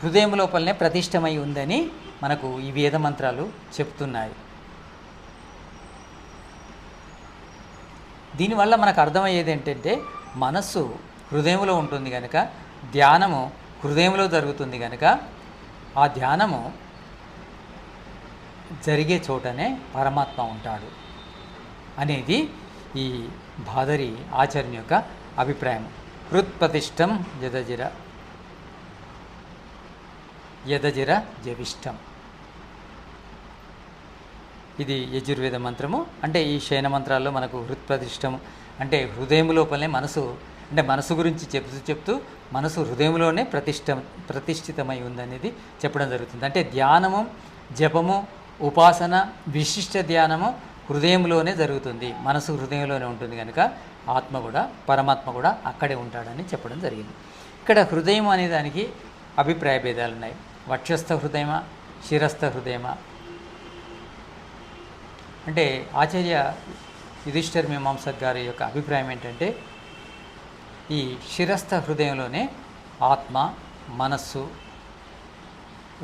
హృదయం లోపలనే ప్రతిష్టమై ఉందని మనకు ఈ వేద మంత్రాలు చెప్తున్నాయి. దీనివల్ల మనకు అర్థమయ్యేది ఏంటంటే మనస్సు హృదయంలో ఉంటుంది కనుక, ధ్యానము హృదయంలో జరుగుతుంది కనుక, ఆ ధ్యానము జరిగే చోటనే పరమాత్మ ఉంటాడు అనేది ఈ బాదరి ఆచార్యుని యొక్క అభిప్రాయం. హృత్ప్రతిష్టం యదజిర జవిష్టం. ఇది యజుర్వేద మంత్రము. అంటే ఈ శయన మంత్రాల్లో మనకు హృత్ప్రతిష్టం అంటే హృదయం లోపలనే మనసు, అంటే మనసు గురించి చెప్తూ మనసు హృదయంలోనే ప్రతిష్ఠితమై ఉందనేది చెప్పడం జరుగుతుంది. అంటే ధ్యానము, జపము, ఉపాసన, విశిష్ట ధ్యానము హృదయంలోనే జరుగుతుంది. మనసు హృదయంలోనే ఉంటుంది కనుక ఆత్మ కూడా పరమాత్మ కూడా అక్కడే ఉంటాడని చెప్పడం జరిగింది. ఇక్కడ హృదయం అనే దానికి అభిప్రాయ భేదాలు ఉన్నాయి. వక్షస్థ హృదయమా, శిరస్థ హృదయమా అంటే ఆచార్య యుధిష్ఠిర మీమాంసక్ గారి యొక్క అభిప్రాయం ఏంటంటే ఈ శిరస్థ హృదయంలోనే ఆత్మ, మనస్సు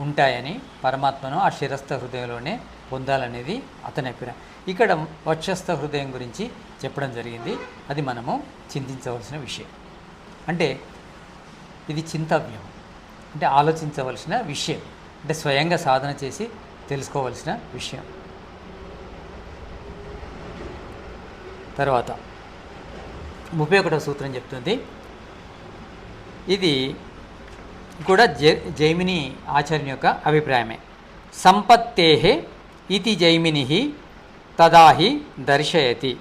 ఉంటాయని, పరమాత్మను ఆ శిరస్థ హృదయంలోనే పొందాలనేది అతని అభిప్రాయం. ఇక్కడ వక్షస్థ హృదయం గురించి చెప్పడం జరిగింది. అది మనము చింతించవలసిన విషయం. అంటే ఇది చింతవ్యం, అంటే ఆలోచించవలసిన విషయం, అంటే స్వయంగా సాధన చేసి తెలుసుకోవలసిన విషయం. తర్వాత 31వ సూత్రం చెప్తుంది, ఇది కూడా జైమిని ఆచార్యుని యొక్క అభిప్రాయమే. సంపత్తేహే ఇతి జైమిని తదాహి దర్శయతి.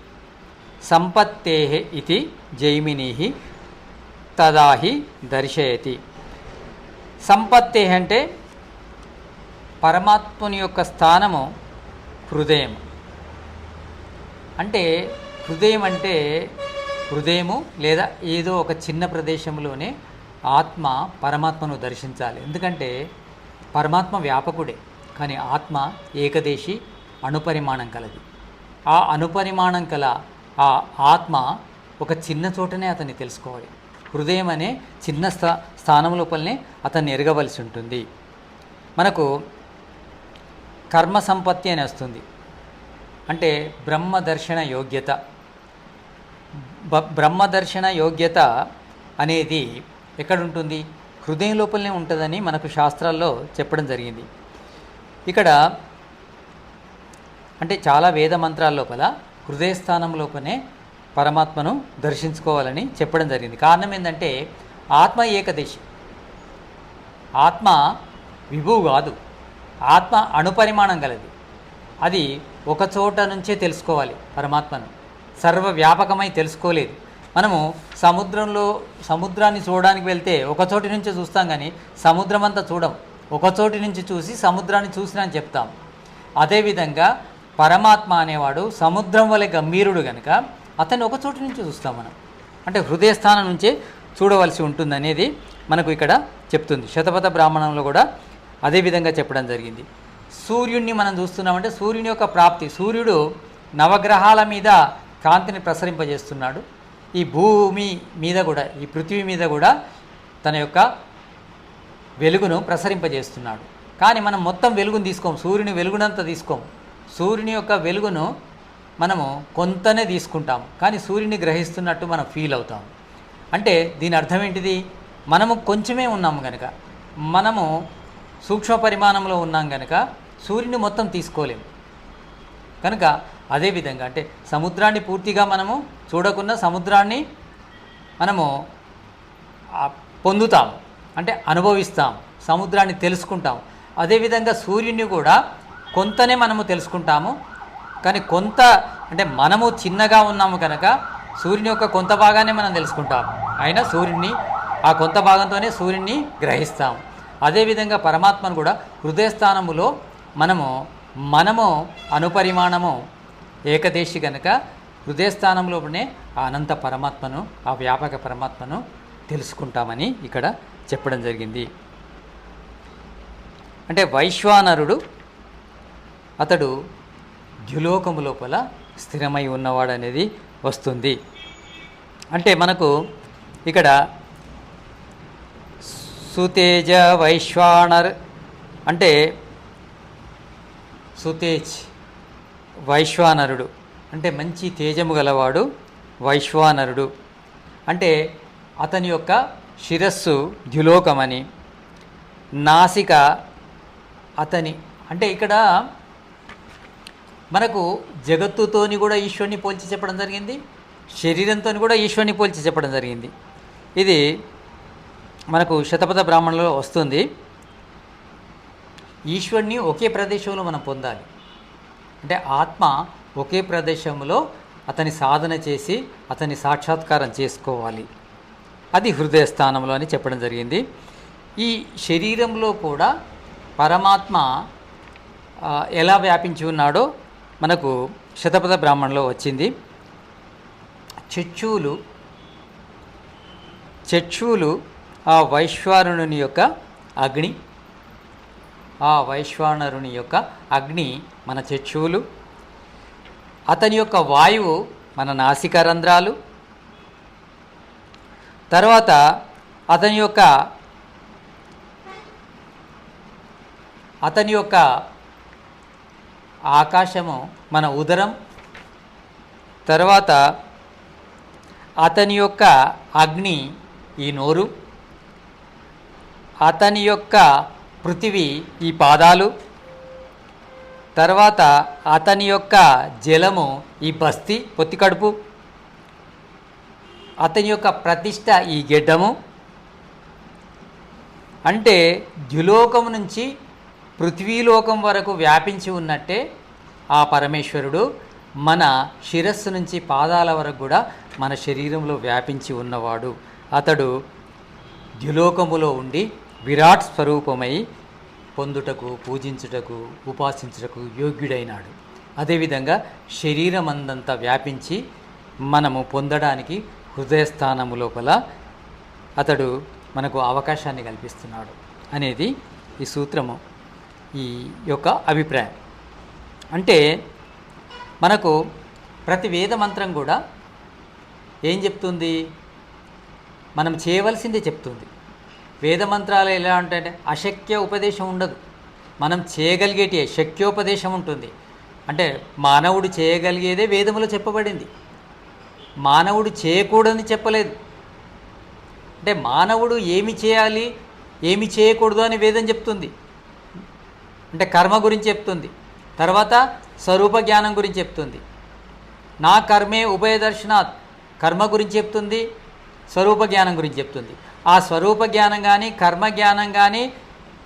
సంపత్తేహే ఇతి జైమిని తదాహి దర్శయతి. సంపత్తే అంటే పరమాత్ముని యొక్క స్థానము హృదయం. అంటే హృదయం అంటే హృదయము లేదా ఏదో ఒక చిన్న ప్రదేశంలోనే ఆత్మ పరమాత్మను దర్శించాలి. ఎందుకంటే పరమాత్మ వ్యాపకుడే, కానీ ఆత్మ ఏకదేశి అణుపరిమాణం కలది. ఆ అణుపరిమాణం కల ఆ ఆత్మ ఒక చిన్న చోటనే అతన్ని తెలుసుకోవాలి. హృదయం అనే చిన్న స్థానం లోపలనే అతన్ని ఎరగవలసి ఉంటుంది. మనకు కర్మ సంపత్తి అని వస్తుంది, అంటే బ్రహ్మదర్శన యోగ్యత. బ్రహ్మదర్శన యోగ్యత అనేది ఎక్కడుంటుంది? హృదయం లోపలనే ఉంటుందని మనకు శాస్త్రాల్లో చెప్పడం జరిగింది. ఇక్కడ అంటే చాలా వేద మంత్రాల లోపల హృదయస్థానం లోపలనే పరమాత్మను దర్శించుకోవాలని చెప్పడం జరిగింది. కారణం ఏంటంటే ఆత్మ ఏకదేశి, ఆత్మ విభువు కాదు, ఆత్మ అణుపరిమాణం గలది. అది ఒక చోట నుంచే తెలుసుకోవాలి పరమాత్మను, సర్వవ్యాపకమై తెలుసుకోలేదు. మనము సముద్రాన్ని చూడడానికి వెళ్తే ఒక చోటి నుంచే చూస్తాం, కానీ సముద్రం అంతా చూడం. ఒక చోటి నుంచి చూసి సముద్రాన్ని చూసినా అని చెప్తాం. అదేవిధంగా పరమాత్మ అనేవాడు సముద్రం వలె గంభీరుడు కనుక అతన్ని ఒక చోటి నుంచి చూస్తాం మనం. అంటే హృదయస్థానం నుంచే చూడవలసి ఉంటుంది అనేది మనకు ఇక్కడ చెప్తుంది. శతపథ బ్రాహ్మణంలో కూడా అదేవిధంగా చెప్పడం జరిగింది. సూర్యుడిని మనం చూస్తున్నామంటే సూర్యుని యొక్క ప్రాప్తి, సూర్యుడు నవగ్రహాల మీద కాంతిని ప్రసరింపజేస్తున్నాడు. ఈ భూమి మీద కూడా, ఈ పృథ్వీ మీద కూడా తన యొక్క వెలుగును ప్రసరింపజేస్తున్నాడు. కానీ మనం మొత్తం వెలుగును తీసుకోము, సూర్యుని వెలుగునంతా తీసుకోము. సూర్యుని యొక్క వెలుగును మనము కొంతనే తీసుకుంటాం, కానీ సూర్యుని గ్రహిస్తున్నట్టు మనం ఫీల్ అవుతాం. అంటే దీని అర్థం ఏంటిది? మనము కొంచెమే ఉన్నాము కనుక, మనము సూక్ష్మ పరిమాణంలో ఉన్నాం కనుక సూర్యుని మొత్తం తీసుకోలేము. కనుక అదేవిధంగా అంటే సముద్రాన్ని పూర్తిగా మనము చూడకుండా సముద్రాన్ని మనము పొందుతాం, అంటే అనుభవిస్తాం, సముద్రాన్ని తెలుసుకుంటాం. అదేవిధంగా సూర్యుని కూడా కొంతనే మనము తెలుసుకుంటాము, కానీ కొంత అంటే మనము చిన్నగా ఉన్నాము కనుక సూర్యుని యొక్క కొంత భాగాన్ని మనం తెలుసుకుంటాము, అయినా సూర్యుని ఆ కొంత భాగంతోనే సూర్యుని గ్రహిస్తాము. అదేవిధంగా పరమాత్మను కూడా హృదయస్థానములో మనము అనుపరిమాణము ఏకదేశి కనుక హృదయస్థానంలోనే ఆ అనంత పరమాత్మను, ఆ వ్యాపక పరమాత్మను తెలుసుకుంటామని ఇక్కడ చెప్పడం జరిగింది. అంటే వైశ్వానరుడు అతడు ద్యులోకము లోపల స్థిరమై ఉన్నవాడు అనేది వస్తుంది. అంటే మనకు ఇక్కడ సుతేజ వైశ్వానర్ అంటే సుతేజ్ వైశ్వానరుడు అంటే మంచి తేజము గలవాడు వైశ్వానరుడు. అంటే అతని యొక్క శిరస్సు ద్యులోకమని, నాసిక అతని అంటే ఇక్కడ మనకు జగత్తుతోని కూడా ఈశ్వరుని పోల్చి చెప్పడం జరిగింది, శరీరంతో కూడా ఈశ్వరుని పోల్చి చెప్పడం జరిగింది. ఇది మనకు శతపథ బ్రాహ్మణంలో వస్తుంది. ఈశ్వరుని ఒకే ప్రదేశంలో మనం పొందాలి, అంటే ఆత్మ ఒకే ప్రదేశంలో అతని సాధన చేసి అతని సాక్షాత్కారం చేసుకోవాలి, అది హృదయ స్థానంలో అని చెప్పడం జరిగింది. ఈ శరీరంలో కూడా పరమాత్మ ఎలా వ్యాపించి ఉన్నాడో మనకు శతపథ బ్రాహ్మణంలో వచ్చింది. చక్షువులు ఆ వైశ్వానరుని యొక్క అగ్ని, ఆ వైశ్వానరుని యొక్క అగ్ని మన చక్షువులు, అతని యొక్క వాయువు మన నాసిక రంధ్రాలు, తర్వాత అతని యొక్క ఆకాశము మన ఉదరం, తర్వాత అతని యొక్క అగ్ని ఈ నోరు, అతని యొక్క పృథివీ ఈ పాదాలు, తర్వాత అతని యొక్క జలము ఈ బస్తి పొత్తికడుపు, అతని యొక్క ప్రతిష్ట ఈ గెడ్డము, అంటే ద్యులోకం నుంచి పృథ్వీలోకం వరకు వ్యాపించి ఉన్నట్టే ఆ పరమేశ్వరుడు మన శిరస్సు నుంచి పాదాల వరకు కూడా మన శరీరంలో వ్యాపించి ఉన్నవాడు. అతడు ద్యులోకములో ఉండి విరాట్ స్వరూపమై పొందుటకు, పూజించుటకు, ఉపాసించుటకు యోగ్యుడైనాడు. అదేవిధంగా శరీరం అందంతా వ్యాపించి మనము పొందడానికి హృదయస్థానము లోపల అతడు మనకు అవకాశాన్ని కల్పిస్తున్నాడు అనేది ఈ సూత్రము ఈ యొక్క అభిప్రాయం. అంటే మనకు ప్రతి వేద మంత్రం కూడా ఏం చెప్తుంది? మనం చేయవలసిందే చెప్తుంది. వేద మంత్రాలు ఎలా ఉంటాయంటే అశక్య ఉపదేశం ఉండదు, మనం చేయగలిగేటి శక్యోపదేశం ఉంటుంది. అంటే మానవుడు చేయగలిగేదే వేదములో చెప్పబడింది, మానవుడు చేయకూడదని చెప్పలేదు. అంటే మానవుడు ఏమి చేయాలి, ఏమి చేయకూడదు అని వేదం చెప్తుంది. అంటే కర్మ గురించి చెప్తుంది, తర్వాత స్వరూప జ్ఞానం గురించి చెప్తుంది. నా కర్మే ఉభయదర్శనాత్, కర్మ గురించి చెప్తుంది, స్వరూప జ్ఞానం గురించి చెప్తుంది. ఆ స్వరూప జ్ఞానం కానీ కర్మ జ్ఞానం కానీ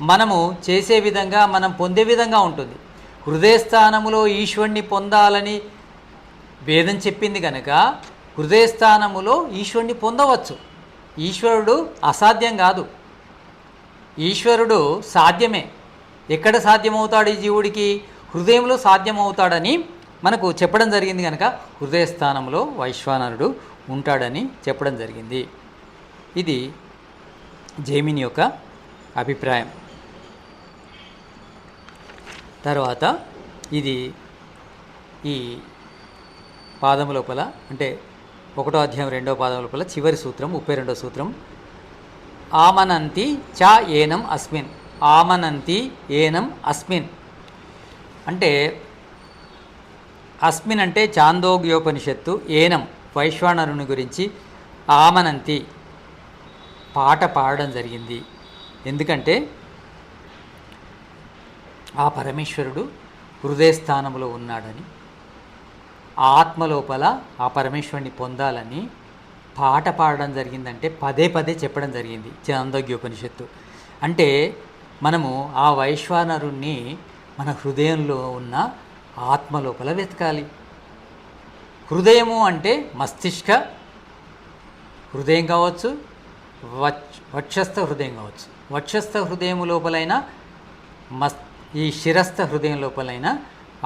మనము చేసే విధంగా, మనం పొందే విధంగా ఉంటుంది. హృదయస్థానములో ఈశ్వరుణ్ణి పొందాలని వేదం చెప్పింది కనుక హృదయస్థానములో ఈశ్వరుణ్ణి పొందవచ్చు. ఈశ్వరుడు అసాధ్యం కాదు, ఈశ్వరుడు సాధ్యమే. ఎక్కడ సాధ్యమవుతాడు ఈ జీవుడికి? హృదయంలో సాధ్యమవుతాడని మనకు చెప్పడం జరిగింది కనుక హృదయస్థానంలో వైశ్వానరుడు ఉంటాడని చెప్పడం జరిగింది. ఇది జైమిని యొక్క అభిప్రాయం. తర్వాత ఇది ఈ పాదము లోపల, అంటే 1వ అధ్యాయం 2వ పాదం లోపల చివరి సూత్రం 32వ సూత్రం, ఆమనంతి చ ఏనం అస్మిన్. ఆమనంతి ఏనం అస్మిన్ అంటే అస్మిన్ అంటే చాందోగ్యోపనిషత్తు ఏనం వైశ్వానరుని గురించి ఆమనంతి పాట పాడడం జరిగింది. ఎందుకంటే ఆ పరమేశ్వరుడు హృదయస్థానంలో ఉన్నాడని, ఆత్మలోపల ఆ పరమేశ్వరుని పొందాలని పాట పాడడం జరిగిందంటే పదే పదే చెప్పడం జరిగింది చాందోగ్యోపనిషత్తు. అంటే మనము ఆ వైశ్వానరుణ్ణి మన హృదయంలో ఉన్న ఆత్మలోపల వెతకాలి. హృదయము అంటే మస్తిష్క హృదయం కావచ్చు, వక్షస్థ హృదయం కావచ్చు. వక్షస్థ హృదయం లోపలైన ఈ శిరస్థ హృదయం లోపలైన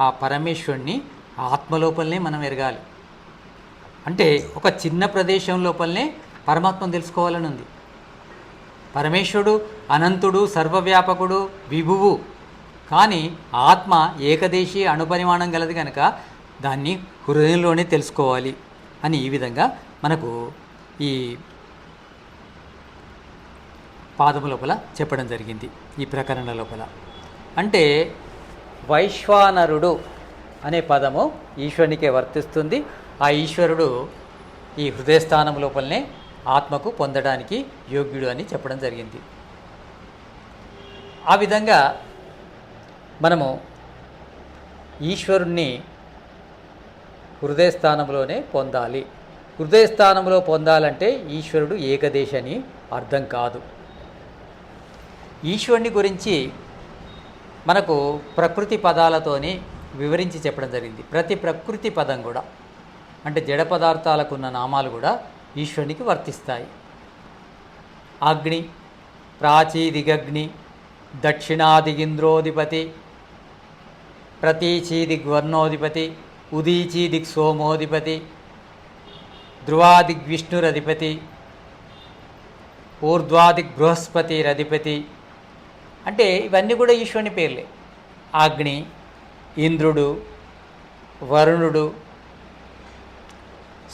ఆ పరమేశ్వరుణ్ణి ఆత్మలోపలనే మనం ఎరగాలి. అంటే ఒక చిన్న ప్రదేశం లోపలనే పరమాత్మను తెలుసుకోవాలని ఉంది. పరమేశ్వరుడు అనంతుడు, సర్వవ్యాపకుడు, విభువు. కానీ ఆత్మ ఏకదేశీ అణుపరిమాణం గలది కనుక దాన్ని హృదయంలోనే తెలుసుకోవాలి అని ఈ విధంగా మనకు ఈ పాదము లోపల చెప్పడం జరిగింది ఈ ప్రకరణ లోపల. అంటే వైశ్వానరుడు అనే పదము ఈశ్వరునికే వర్తిస్తుంది. ఆ ఈశ్వరుడు ఈ హృదయస్థానం లోపలనే ఆత్మకు పొందడానికి యోగ్యుడు అని చెప్పడం జరిగింది. ఆ విధంగా మనము ఈశ్వరుణ్ణి హృదయస్థానంలోనే పొందాలి. హృదయస్థానంలో పొందాలంటే ఈశ్వరుడు ఏకదేశ అని అర్థం కాదు. ఈశ్వరుని గురించి మనకు ప్రకృతి పదాలతోని వివరించి చెప్పడం జరిగింది. ప్రతి ప్రకృతి పదం కూడా, అంటే జడ పదార్థాలకు ఉన్న నామాలు కూడా ఈశ్వరునికి వర్తిస్తాయి. అగ్ని, ప్రాచీదిగగ్ని, దక్షిణాదిగింద్రోధిపతి, ప్రతీచీదిగ్వర్ణోధిపతి, ఉదీచీదిగ్ సోమోధిపతి, ధ్రువాదిగ్విష్ణురధిపతి, ఊర్ధ్వాదిగ్ బృహస్పతిరధిపతి. అంటే ఇవన్నీ కూడా ఈశ్వరుని పేర్లే. అగ్ని, ఇంద్రుడు, వరుణుడు,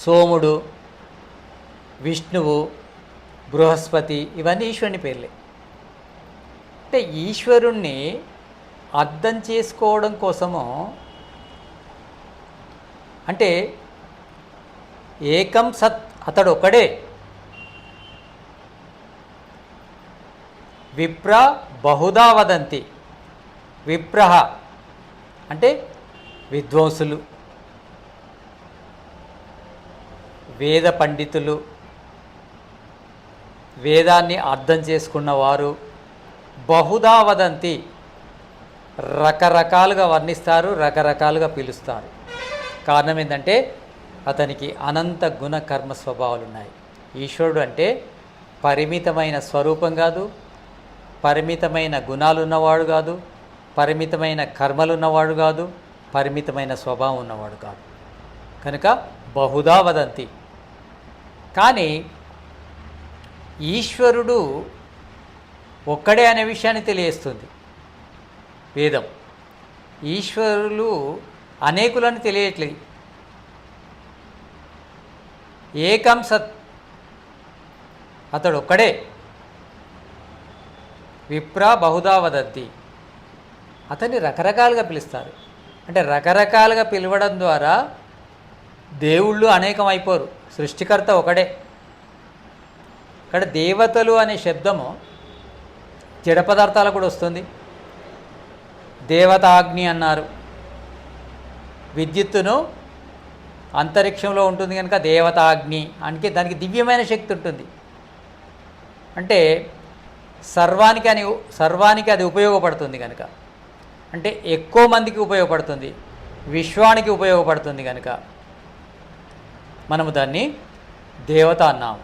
సోముడు, విష్ణువు, బృహస్పతి, ఇవన్నీ ఈశ్వరుని పేర్లే. అంటే ఈశ్వరుణ్ణి అర్థం చేసుకోవడం కోసము, అంటే ఏకం సత్, అతడు ఒకడే. విప్ర బహుదా వదంతి. విప్రహ అంటే విద్వాంసులు, వేద పండితులు, వేదాన్ని అర్థం చేసుకున్నవారు, బహుదా వదంతి, రకరకాలుగా వర్ణిస్తారు, రకరకాలుగా పిలుస్తారు. కారణం ఏంటంటే అతనికి అనంత గుణ కర్మ స్వభావాలు ఉన్నాయి. ఈశ్వరుడు అంటే పరిమితమైన స్వరూపం కాదు, పరిమితమైన గుణాలు ఉన్నవాడు కాదు, పరిమితమైన కర్మలు ఉన్నవాడు కాదు, పరిమితమైన స్వభావం ఉన్నవాడు కాదు. కనుక బహుదా వదంతి. కానీ ఈశ్వరుడు ఒక్కడే అనే విషయాన్ని తెలియజేస్తుంది వేదం. ఈశ్వరులు అనేకులని తెలియట్లేదు. ఏకం సత్, అతడు ఒక్కడే. విప్ర బహుదా వదంతి, అతన్ని రకరకాలుగా పిలుస్తారు. అంటే రకరకాలుగా పిలవడం ద్వారా దేవుళ్ళు అనేకం అయిపోరు, సృష్టికర్త ఒకడే. ఇక్కడ దేవతలు అనే శబ్దము జడ పదార్థాలకు కూడా వస్తుంది. దేవతాగ్ని అన్నారు. విద్యుత్తును అంతరిక్షంలో ఉంటుంది కనుక దేవతాగ్ని, అంటే దానికి దివ్యమైన శక్తి ఉంటుంది. అంటే సర్వానికి అది ఉపయోగపడుతుంది కనుక, అంటే ఎక్కువ మందికి ఉపయోగపడుతుంది, విశ్వానికి ఉపయోగపడుతుంది కనుక మనము దాన్ని దేవత అన్నాము.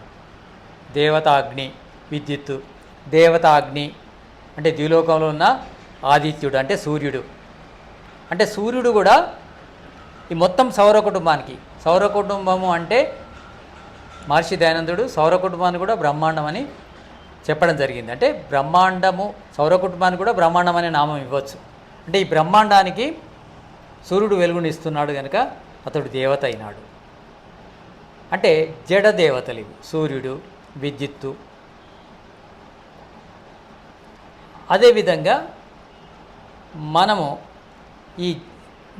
దేవతాగ్ని, విద్యుత్తు. దేవతాగ్ని అంటే ద్విలోకంలో ఉన్న ఆదిత్యుడు అంటే సూర్యుడు. అంటే సూర్యుడు కూడా ఈ మొత్తం సౌర కుటుంబానికి, సౌర కుటుంబము అంటే మహర్షి దయానందుడు సౌర కుటుంబాన్ని కూడా బ్రహ్మాండం అని చెప్పడం జరిగింది. అంటే బ్రహ్మాండము, సౌర కుటుంబానికి కూడా బ్రహ్మాండం అనే నామం ఇవ్వచ్చు. అంటే ఈ బ్రహ్మాండానికి సూర్యుడు వెలుగునిస్తున్నాడు కనుక అతడు దేవత అయినాడు. అంటే జడ దేవతలు ఇవి, సూర్యుడు, విద్యుత్తు. అదేవిధంగా మనము ఈ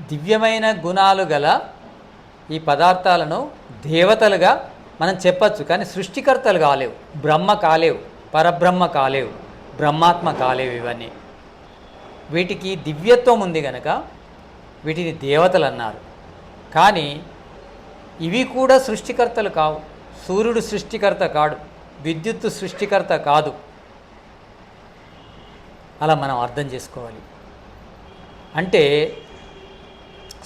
దివ్యమైన గుణాలు గల ఈ పదార్థాలను దేవతలుగా మనం చెప్పచ్చు, కానీ సృష్టికర్తలు కాలేవు, బ్రహ్మ కాలేవు, పరబ్రహ్మ కాలేవు, బ్రహ్మాత్మ కాలేవు. ఇవన్నీ వీటికి దివ్యత్వం ఉంది కనుక వీటిని దేవతలు అన్నారు. కానీ ఇవి కూడా సృష్టికర్తలు కావు. సూర్యుడు సృష్టికర్త కాడు, విద్యుత్తు సృష్టికర్త కాదు. అలా మనం అర్థం చేసుకోవాలి. అంటే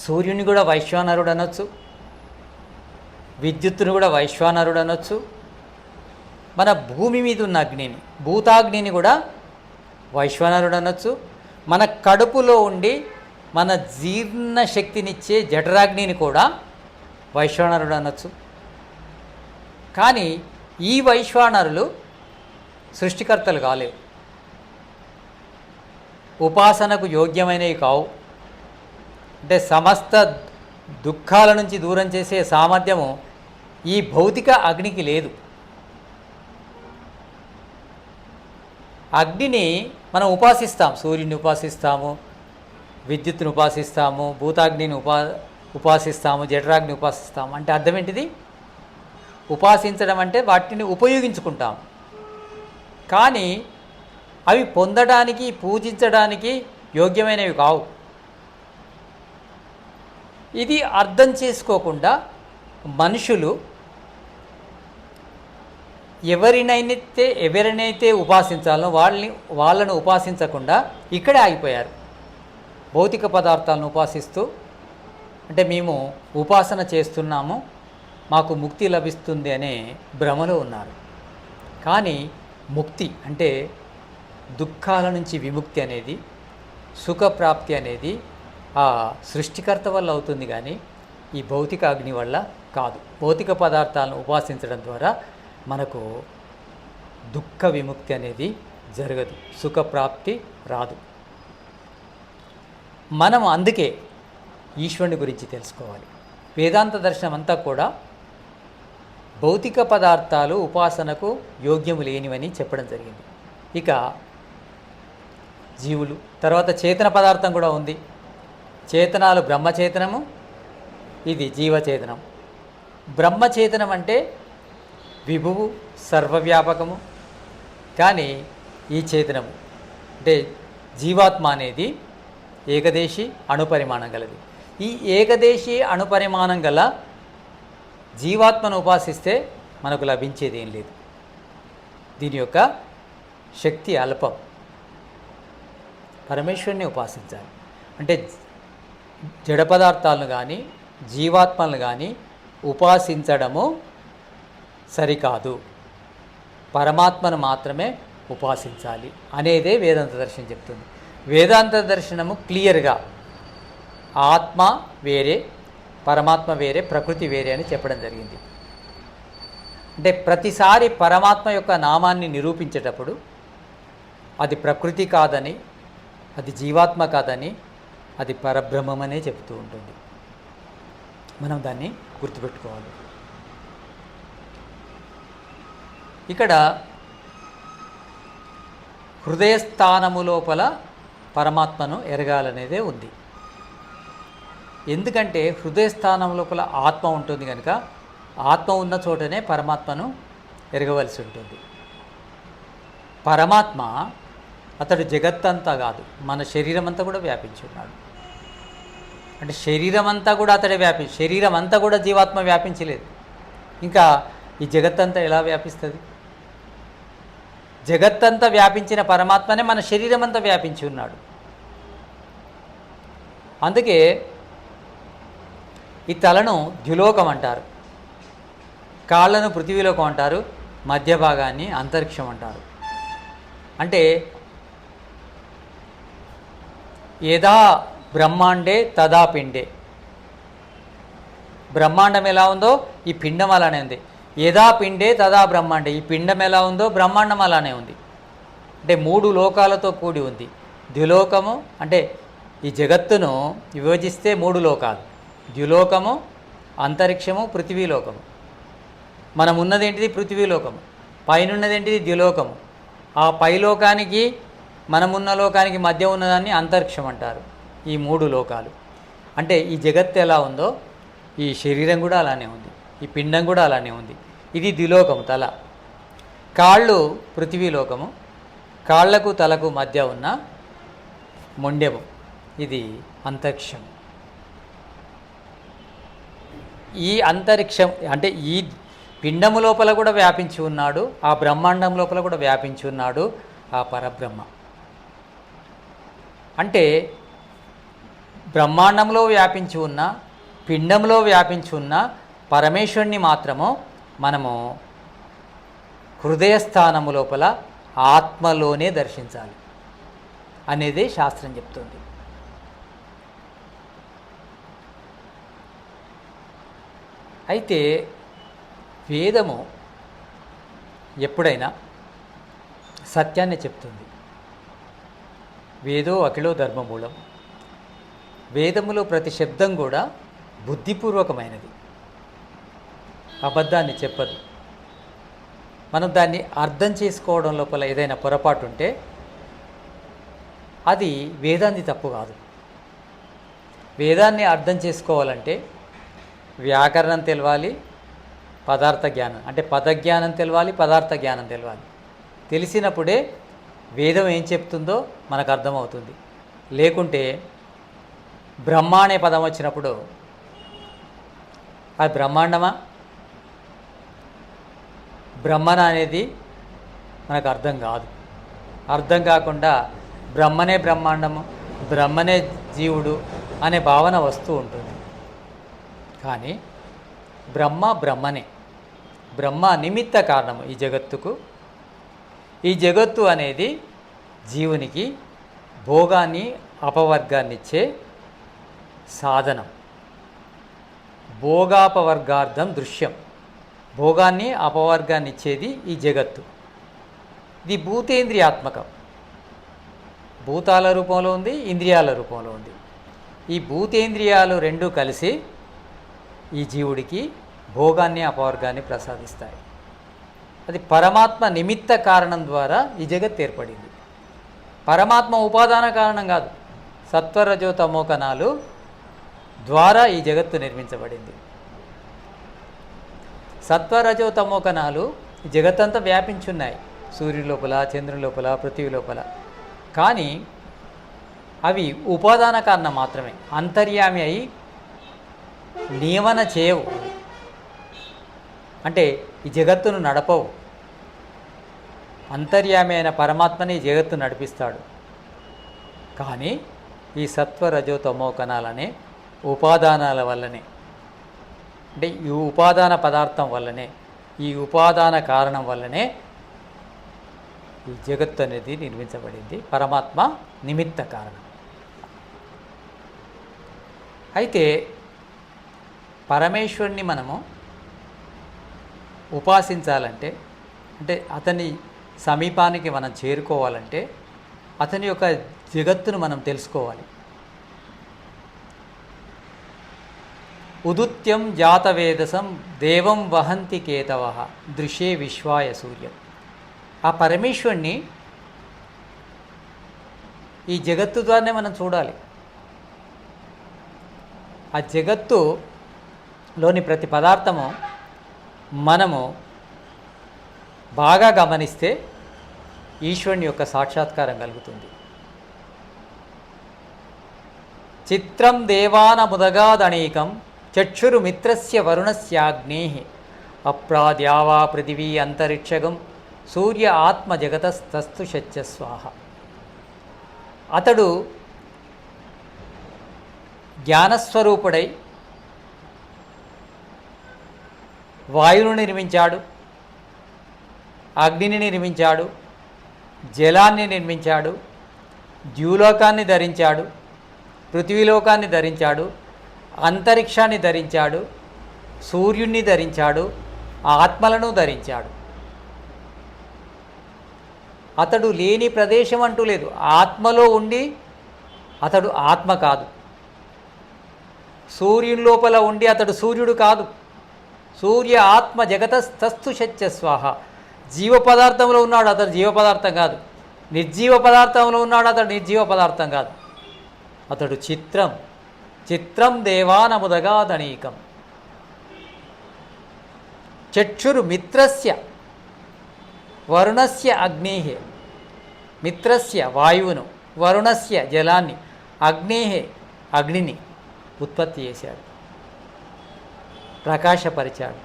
సూర్యుని కూడా వైశ్వానరుడు అనొచ్చు, విద్యుత్తును కూడా వైశ్వానరుడు అనొచ్చు. మన భూమి మీద ఉన్న అగ్నిని, భూతాగ్నిని కూడా వైశ్వానరుడు అనొచ్చు. మన కడుపులో ఉండి మన జీర్ణ శక్తినిచ్చే జఠరాగ్నిని కూడా వైశ్వానరుడు అనొచ్చు. కానీ ఈ వైశ్వానరులు సృష్టికర్తలు కాలేవు, ఉపాసనకు యోగ్యమైనవి కావు. అంటే సమస్త దుఃఖాల నుంచి దూరం చేసే సామర్థ్యము ఈ భౌతిక అగ్నికి లేదు. అగ్నిని మనం ఉపాసిస్తాం, సూర్యుని ఉపాసిస్తాము, విద్యుత్తుని ఉపాసిస్తాము, భూతాగ్నిని ఉపాసిస్తాము, జఠరాగ్ని ఉపాసిస్తాము. అంటే అర్థం ఏంటిది? ఉపాసించడం అంటే వాటిని ఉపయోగించుకుంటాం, కానీ అవి పొందడానికి, పూజించడానికి యోగ్యమైనవి కావు. ఇది అర్థం చేసుకోకుండా మనుషులు ఎవరినైతే ఉపాసించాలో వాళ్ళను ఉపాసించకుండా ఇక్కడే ఆగిపోయారు. భౌతిక పదార్థాలను ఉపాసిస్తూ, అంటే మేము ఉపాసన చేస్తున్నాము, మాకు ముక్తి లభిస్తుంది అనే భ్రమలో ఉన్నారు. కానీ ముక్తి అంటే దుఃఖాల నుంచి విముక్తి అనేది, సుఖప్రాప్తి అనేది ఆ సృష్టికర్త వల్ల అవుతుంది, కానీ ఈ భౌతిక అగ్ని వల్ల కాదు. భౌతిక పదార్థాలను ఉపాసించడం ద్వారా మనకు దుఃఖ విముక్తి అనేది జరగదు, సుఖప్రాప్తి రాదు. మనం అందుకే ఈశ్వరుని గురించి తెలుసుకోవాలి. వేదాంత దర్శనం అంతా కూడా భౌతిక పదార్థాలు ఉపాసనకు యోగ్యము లేనివని చెప్పడం జరిగింది. ఇక జీవులు, తర్వాత చేతన పదార్థం కూడా ఉంది. చేతనాలు బ్రహ్మచేతనము, ఇది జీవచేతనం. బ్రహ్మచేతనం అంటే విభువు, సర్వవ్యాపకము. కానీ ఈ చేతనము అంటే జీవాత్మ అనేది ఏకదేశీ అణుపరిమాణం గలది. ఈ ఏకదేశీ అణుపరిమాణం గల జీవాత్మను ఉపాసిస్తే మనకు లభించేది ఏం లేదు. దీని యొక్క శక్తి అల్పం. పరమేశ్వరుని ఉపాసించాలి. అంటే జడ పదార్థాలను కానీ జీవాత్మలను కానీ ఉపాసించడము సరికాదు, పరమాత్మను మాత్రమే ఉపాసించాలి అనేదే వేదాంత దర్శనం చెప్తుంది. వేదాంత దర్శనము క్లియర్గా ఆత్మ వేరే, పరమాత్మ వేరే, ప్రకృతి వేరే అని చెప్పడం జరిగింది. అంటే ప్రతిసారి పరమాత్మ యొక్క నామాన్ని నిరూపించేటప్పుడు అది ప్రకృతి కాదని, అది జీవాత్మ కాదని, అది పరబ్రహ్మమనే చెప్తూ ఉంటుంది. మనం దాన్ని గుర్తుపెట్టుకోవాలి. ఇక్కడ హృదయస్థానము లోపల పరమాత్మను ఎరగాలనేదే ఉంది. ఎందుకంటే హృదయస్థానం లోపల ఆత్మ ఉంటుంది కనుక ఆత్మ ఉన్న చోటనే పరమాత్మను ఎరగవలసి ఉంటుంది. పరమాత్మ అతడు జగత్తంతా కాదు, మన శరీరం అంతా కూడా వ్యాపించి ఉన్నాడు. అంటే శరీరం అంతా కూడా అతడే శరీరం అంతా కూడా జీవాత్మ వ్యాపించలేదు. ఇంకా ఈ జగత్తంతా ఎలా వ్యాపిస్తుంది? జగత్తంతా వ్యాపించిన పరమాత్మనే మన శరీరం అంతా వ్యాపించి ఉన్నాడు. అందుకే ఈ తలను ద్యులోకం అంటారు, కాళ్ళను పృథివీలోకం అంటారు, మధ్య భాగాన్ని అంతరిక్షం అంటారు. అంటే యదా బ్రహ్మాండే తదా పిండే, బ్రహ్మాండం ఎలా ఉందో ఈ పిండం అలానే ఉంది. యదా పిండే తదా బ్రహ్మాండే, ఈ పిండం ఎలా ఉందో బ్రహ్మాండం అలానే ఉంది. అంటే 3 లోకాలతో కూడి ఉంది. ద్యులోకము అంటే ఈ జగత్తును విభజిస్తే 3 లోకాలు: ద్యులోకము, అంతరిక్షము, పృథివీలోకము. మనం ఉన్నదేంటిది పృథివీలోకము, పైనున్నదేంటిది ద్యులోకము. ఆ పైలోకానికి మనమున్న లోకానికి మధ్య ఉన్నదాన్ని అంతరిక్షం అంటారు. ఈ 3 లోకాలు. అంటే ఈ జగత్తు ఎలా ఉందో ఈ శరీరం కూడా అలానే ఉంది, ఈ పిండం కూడా అలానే ఉంది. ఇది ద్యులోకము, తల. కాళ్ళు పృథివీలోకము, కాళ్లకు తలకు మధ్య ఉన్న మొండెము, ఇది అంతరిక్షం. ఈ అంతరిక్షం అంటే ఈ పిండము లోపల కూడా వ్యాపించి ఉన్నాడు, ఆ బ్రహ్మాండం లోపల కూడా వ్యాపించి ఉన్నాడు ఆ పరబ్రహ్మ. అంటే బ్రహ్మాండంలో వ్యాపించి ఉన్న, పిండంలో వ్యాపించి ఉన్న పరమేశ్వరుని మాత్రము మనము హృదయస్థానము లోపల ఆత్మలోనే దర్శించాలి అనేదే శాస్త్రం చెప్తుంది. అయితే వేదము ఎప్పుడైనా సత్యాన్ని చెప్తుంది. వేదో అఖిలో ధర్మమూలం. వేదములో ప్రతి శబ్దం కూడా బుద్ధిపూర్వకమైనది, అబద్ధాన్ని చెప్పదు. మనం దాన్ని అర్థం చేసుకోవడం లోపల ఏదైనా పొరపాటు ఉంటే అది వేదాన్ని తప్పు కాదు. వేదాన్ని అర్థం చేసుకోవాలంటే వ్యాకరణం తెలవాలి, పదార్థ జ్ఞానం అంటే పదజ్ఞానం తెలవాలి, పదార్థ జ్ఞానం తెలవాలి. తెలిసినప్పుడే వేదం ఏం చెప్తుందో మనకు అర్థమవుతుంది. లేకుంటే బ్రహ్మ అనే పదం వచ్చినప్పుడు అది బ్రహ్మాండమా బ్రహ్మణ అనేది మనకు అర్థం కాదు. అర్థం కాకుండా బ్రహ్మనే బ్రహ్మాండము, బ్రహ్మనే జీవుడు అనే భావన వస్తూ ఉంటుంది. కానీ బ్రహ్మ బ్రహ్మనే, బ్రహ్మ నిమిత్త కారణము ఈ జగత్తుకు. ఈ జగత్తు అనేది జీవునికి భోగాన్ని అపవర్గాన్ని ఇచ్చే సాధనం. భోగాపవర్గార్థం దృశ్యం, భోగాన్ని అపవర్గాన్ని ఇచ్చేది ఈ జగత్తు. ఇది భూతేంద్రియాత్మకం, భూతాల రూపంలో ఉంది, ఇంద్రియాల రూపంలో ఉంది. ఈ భూతేంద్రియాలు రెండూ కలిసి ఈ జీవుడికి భోగాన్ని అపవర్గాన్ని ప్రసాదిస్తాయి. అది పరమాత్మ నిమిత్త కారణం ద్వారా ఈ జగత్ ఏర్పడింది. పరమాత్మ ఉపాదాన కారణం కాదు. సత్వరజో తమో కణాలు ద్వారా ఈ జగత్తు నిర్మించబడింది. సత్వరజో తమో కణాలు ఈ జగత్తంతా వ్యాపించున్నాయి, సూర్యుని లోపల, చంద్రుని లోపల, పృథివీ లోపల. కానీ అవి ఉపాదాన కారణం మాత్రమే, అంతర్యామి అయి నియమన చేయవు. అంటే ఈ జగత్తును నడపవు. అంతర్యామి అయిన పరమాత్మని ఈ జగత్తు నడిపిస్తాడు. కానీ ఈ సత్వ రజో తమో కణాలనే ఉపాదానాల వల్లనే, అంటే ఈ ఉపాదాన పదార్థం వల్లనే, ఈ ఉపాదాన కారణం వల్లనే ఈ జగత్తు అనేది నిర్మించబడింది. పరమాత్మ నిమిత్త కారణం. అయితే పరమేశ్వరుని మనము ఉపాసించాలంటే, అంటే అతని సమీపానికి మనం చేరుకోవాలంటే అతని యొక్క జగత్తును మనం తెలుసుకోవాలి. ఉదుత్యం జాతవేదసం దేవం వహంతి కేతవ దృశ్యే విశ్వాయ సూర్యం. ఆ పరమేశ్వరుణ్ణి ఈ జగత్తు ద్వారానే మనం చూడాలి. ఆ జగత్తులోని ప్రతి పదార్థము మనము బాగా గమనిస్తే ఈశ్వరుని యొక్క సాక్షాత్కారం కలుగుతుంది. చిత్రం దేవానముదగాదణీకం చక్షురు మిత్రస్య వరుణస్యాగ్నే అప్రాద్యావా పృథివీ అంతరిక్షగం సూర్య ఆత్మ జగతస్తస్తు శత్య స్వాహ. అతడు జ్ఞానస్వరూపుడై వాయువును నిర్మించాడు, అగ్నిని నిర్మించాడు, జలాన్ని నిర్మించాడు, ద్యూలోకాన్ని ధరించాడు, పృథ్వీలోకాన్ని ధరించాడు, అంతరిక్షాన్ని ధరించాడు, సూర్యుణ్ణి ధరించాడు, ఆత్మలను ధరించాడు. అతడు లేని ప్రదేశం అంటూ లేదు. ఆత్మలో ఉండి అతడు ఆత్మ కాదు. సూర్యుని లోపల ఉండి అతడు సూర్యుడు కాదు. సూర్య ఆత్మ జగతస్తస్తు శత్య స్వాహ. జీవ పదార్థంలో ఉన్నాడు, అతడు జీవ పదార్థం కాదు. నిర్జీవ పదార్థంలో ఉన్నాడు, అతడు నిర్జీవ పదార్థం కాదు. అతడు చిత్రం. చిత్రం దేవానముదగాదణీకం చక్షురు మిత్రస్య వరుణస్య అగ్నేహే. మిత్రస్య వాయువును, వరుణస్య జలాన్ని, అగ్నేహే అగ్నిని ఉత్పత్తి చేశాడు, ప్రకాశపరిచాడు,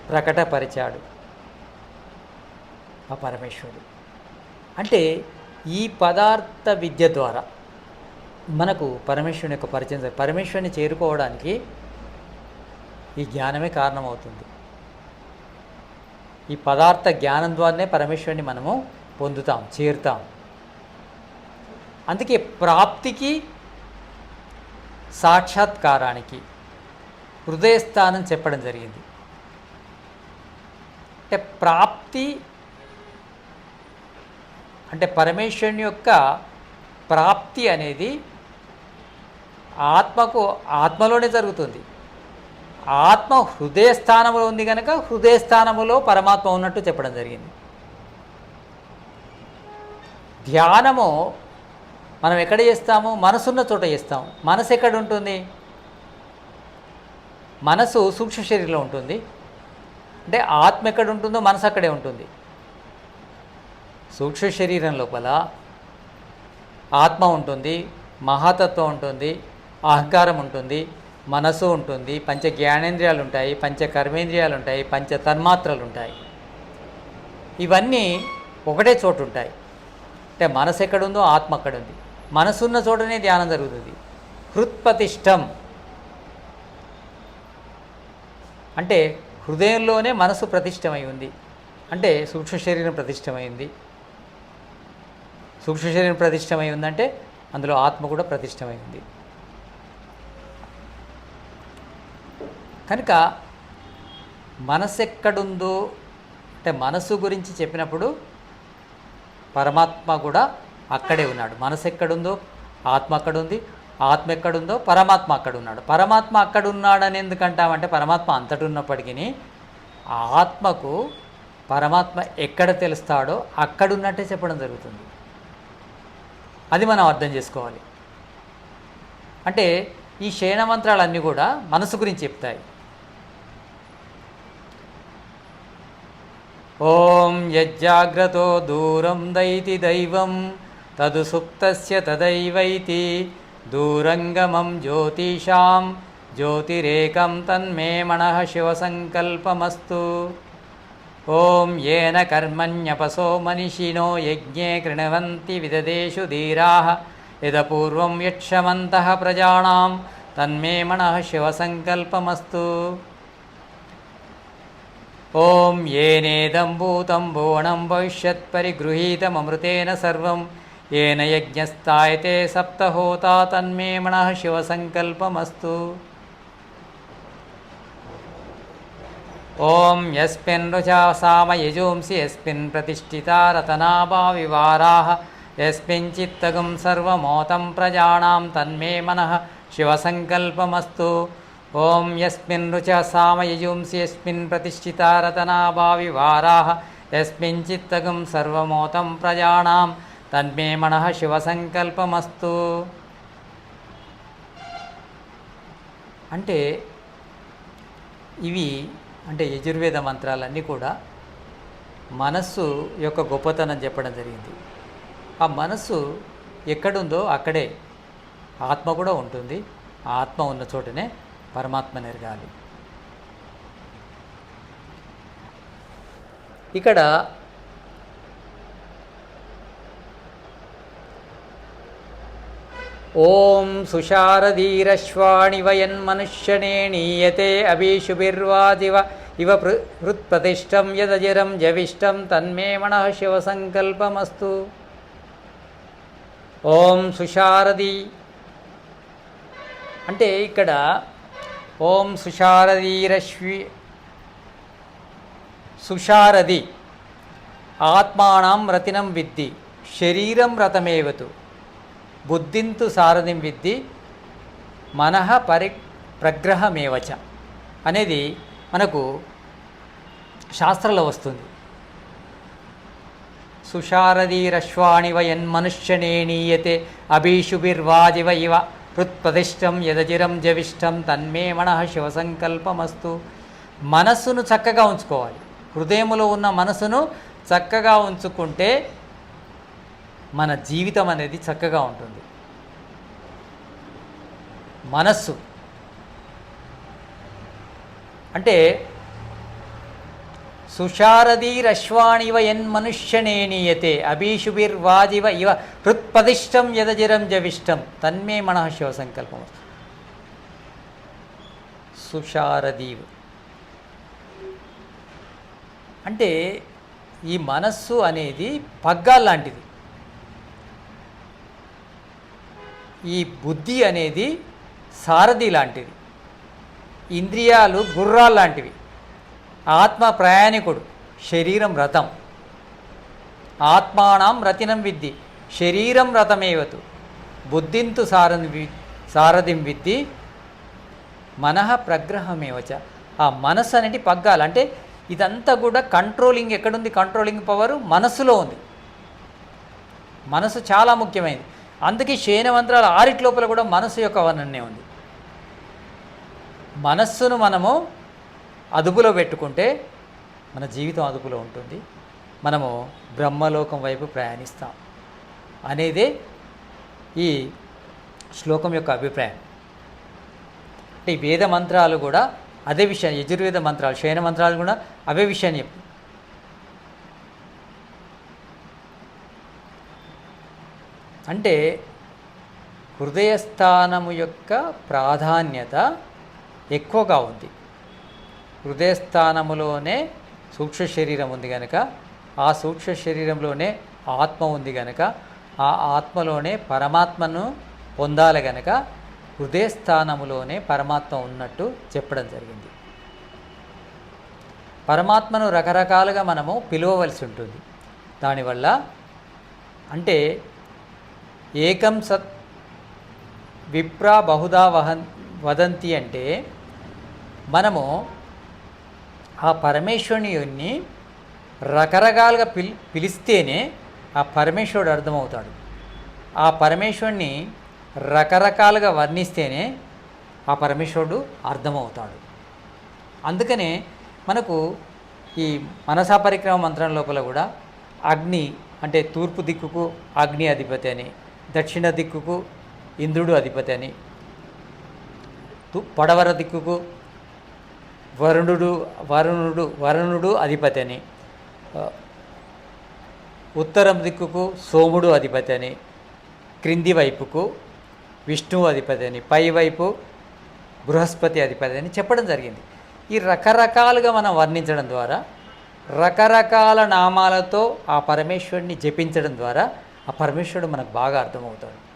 ప్రకటపరిచాడు ఆ పరమేశ్వరుడు. అంటే ఈ పదార్థ విద్య ద్వారా మనకు పరమేశ్వరుని యొక్క పరిచయం. పరమేశ్వరుని చేరుకోవడానికి ఈ జ్ఞానమే కారణమవుతుంది. ఈ పదార్థ జ్ఞానం ద్వారానే పరమేశ్వరుని మనము పొందుతాం, చేరుతాం. అందుకే ప్రాప్తికి సాక్షాత్కారానికి హృదయస్థానం చెప్పడం జరిగింది. అంటే ప్రాప్తి అంటే పరమేశ్వరుని యొక్క ప్రాప్తి అనేది ఆత్మలోనే జరుగుతుంది. ఆత్మ హృదయస్థానంలో ఉంది కనుక హృదయస్థానములో పరమాత్మ ఉన్నట్టు చెప్పడం జరిగింది. ధ్యానము మనం ఎక్కడ చేస్తాము? మనసున్న చోట చేస్తాము. మనసు ఎక్కడ ఉంటుంది? మనసు సూక్ష్మ శరీరంలో ఉంటుంది. అంటే ఆత్మ ఎక్కడ ఉంటుందో మనసు అక్కడే ఉంటుంది. సూక్ష్మ శరీరం లోపల ఆత్మ ఉంటుంది, మహాతత్వం ఉంటుంది, అహంకారం ఉంటుంది, మనసు ఉంటుంది, పంచ జ్ఞానేంద్రియాలు ఉంటాయి, పంచ కర్మేంద్రియాలు ఉంటాయి, పంచ తన్మాత్రలు ఉంటాయి. ఇవన్నీ ఒకటే చోటు ఉంటాయి. అంటే మనసు ఎక్కడుందో ఆత్మ అక్కడుంది. మనసున్న చోటనే ధ్యానం జరుగుతుంది. హృత్పతిష్టం అంటే హృదయంలోనే మనసు ప్రతిష్టమై ఉంది. అంటే సూక్ష్మ శరీరం ప్రతిష్టమైంది. సూక్ష్మ శరీరం ప్రతిష్టమై ఉందంటే అందులో ఆత్మ కూడా ప్రతిష్టమై ఉంది. కనుక మనసు ఎక్కడుందో అంటే మనసు గురించి చెప్పినప్పుడు పరమాత్మ కూడా అక్కడే ఉన్నాడు. మనసు ఎక్కడుందో ఆత్మ అక్కడుంది, ఆత్మ ఎక్కడుందో పరమాత్మ అక్కడ ఉన్నాడు. పరమాత్మ అక్కడ ఉన్నాడని ఎందుకంటామంటే పరమాత్మ అంతటి ఉన్నప్పటికీ ఆత్మకు పరమాత్మ ఎక్కడ తెలుస్తాడో అక్కడున్నట్టే చెప్పడం జరుగుతుంది. అది మనం అర్థం చేసుకోవాలి. అంటే ఈ శయన మంత్రాలన్నీ కూడా మనసు గురించి చెప్తాయి. ఓం యజ్జాగ్రతో దూరం దైతి దైవం తదు సుప్తస్య తదైవైతి దూరంగమం జ్యోతిషాం జ్యోతిరేకం తన్మే మనః శివసంకల్పమస్తు. ఓం ఏన కర్మణ్యపసో మనిషినో యజ్ఞే కృణవంతి విదదేషు ధీరాః యదపూర్వం యక్షమంతః ప్రజానాం తన్మే మనః శివసంకల్పమస్తు. ఓం ఏనేదం భూతం భువనం భవిష్యత్ పరిగృహీతమృతేన సర్వం ఏన యజ్ఞస్థాయతే సప్తహోతా తన్మే మనః శివసంకల్పమస్తు. ఓం యస్మిన్ రుచా సామ యజూంసి యస్మిన్ ప్రతిష్ఠితా రతనాభా వివారాః యస్మిన్ చిత్తగం సర్వమోతం ప్రజానాం తన్మే మనః శివసంకల్పమస్తు. ఓం యస్మిన్ రుచ సామ యజుంసి యస్మిన్ ప్రతిష్ఠితా రతనాభా వివారాః యస్మిన్ చిత్తగం సర్వమోతం ప్రజానాం తన్మే మనః శివసంకల్పమస్తు. అంటే ఇవి అంటే యజుర్వేద మంత్రాలన్నీ కూడా మనస్సు యొక్క గొప్పతనం చెప్పడం జరిగింది. ఆ మనస్సు ఎక్కడుందో అక్కడే ఆత్మ కూడా ఉంటుంది. ఆ ఆత్మ ఉన్న చోటనే పరమాత్మ నెరగాలి. ఇక్కడ ఓం సుషారధీరశ్వాణి వయన్మనుష్యనేణీయతే అభీషుభిర్వాదివ ఇవ హృత్ప్రతిష్టం యదజిరం జవిష్టం తన్మే మనః శివసంకల్పమస్తు. ఓం సుషారది అంటే ఇక్కడ ఓం సుషారది ఆత్మానం రతినం విద్ధి శరీరం రథమేవతు బుద్ధింతు సారథిం విద్ధి మనః ప్రగ్రహమేవచ అనేది మనకు శాస్త్రంలో వస్తుంది. సుషారదీరశ్వాణి వయన్మనుష్యనేణీయతే అభీషుభిర్వాజివ ఇవ హృత్ప్రతిష్టం యదజిరం జవిష్టం తన్మే మనః శివసంకల్పమస్తు. మనస్సును చక్కగా ఉంచుకోవాలి. హృదయములో ఉన్న మనసును చక్కగా ఉంచుకుంటే మన జీవితం అనేది చక్కగా ఉంటుంది. మనస్సు అంటే సుషారదీరశ్వాణివ యన్మనుష్యనేణీయతే అభీషుభిర్వాజివ ఇవ హృత్ప్రతిష్టం యదజిరం జవిష్టం తన్మే మనః శివసంకల్పం. సుషారదీవ్ అంటే ఈ మనస్సు అనేది పగ్గాల్లాంటిది. ఈ బుద్ధి అనేది సారథి లాంటిది. ఇంద్రియాలు గుర్రాల్లాంటివి. ఆత్మ ప్రయాణికుడు, శరీరం రథం. ఆత్మానం రతినం విద్ధి శరీరం రథమేవతు బుద్ధింతు సారథిం విద్ధి మనః ప్రగ్రహమేవచ. ఆ మనస్సు అనేది పగ్గాలు. అంటే ఇదంతా కూడా కంట్రోలింగ్ ఎక్కడుంది? కంట్రోలింగ్ పవరు మనస్సులో ఉంది. మనసు చాలా ముఖ్యమైనది. అందుకే శయన మంత్రాలు 6 లోపల కూడా మనస్సు యొక్క వర్ణనే ఉంది. మనస్సును మనము అదుపులో పెట్టుకుంటే మన జీవితం అదుపులో ఉంటుంది. మనము బ్రహ్మలోకం వైపు ప్రయాణిస్తాం అనేదే ఈ శ్లోకం యొక్క అభిప్రాయం. అంటే ఈ వేద మంత్రాలు కూడా అదే విషయం. యజుర్వేద మంత్రాలు, శయన మంత్రాలు కూడా అవే విషయాన్ని చెప్పు. అంటే హృదయస్థానము యొక్క ప్రాధాన్యత ఎక్కువగా ఉంది. హృదయస్థానములోనే సూక్ష్మ శరీరం ఉంది కనుక, ఆ సూక్ష్మ శరీరంలోనే ఆత్మ ఉంది కనుక, ఆ ఆత్మలోనే పరమాత్మను పొందాలి కనుక హృదయస్థానములోనే పరమాత్మ ఉన్నట్టు చెప్పడం జరిగింది. పరమాత్మను రకరకాలుగా మనము పిలువవలసి ఉంటుంది. దానివల్ల అంటే ఏకం సత్ విప్రా బహుదా వదంతి అంటే మనము ఆ పరమేశ్వరుని రకరకాలుగా పిలిస్తేనే ఆ పరమేశ్వరుడు అర్థమవుతాడు. ఆ పరమేశ్వరుని రకరకాలుగా వర్ణిస్తేనే ఆ పరమేశ్వరుడు అర్థమవుతాడు. అందుకనే మనకు ఈ మనసా పరిక్రమ మంత్రం లోపల కూడా అగ్ని అంటే తూర్పు దిక్కుకు అగ్ని అధిపతి అని, దక్షిణ దిక్కుకు ఇంద్రుడు అధిపతి అని, పడవర దిక్కుకు వరుణుడు అధిపతి అని, ఉత్తరం దిక్కుకు సోముడు అధిపతి అని, క్రింది వైపుకు విష్ణువు అధిపతి అని, పైవైపు బృహస్పతి అధిపతి అని చెప్పడం జరిగింది. ఈ రకరకాలుగా మనం వర్ణించడం ద్వారా, రకరకాల నామాలతో ఆ పరమేశ్వరుడిని జపించడం ద్వారా ఆ పరమేశ్వరుడు మనకు బాగా అర్థమవుతాడు.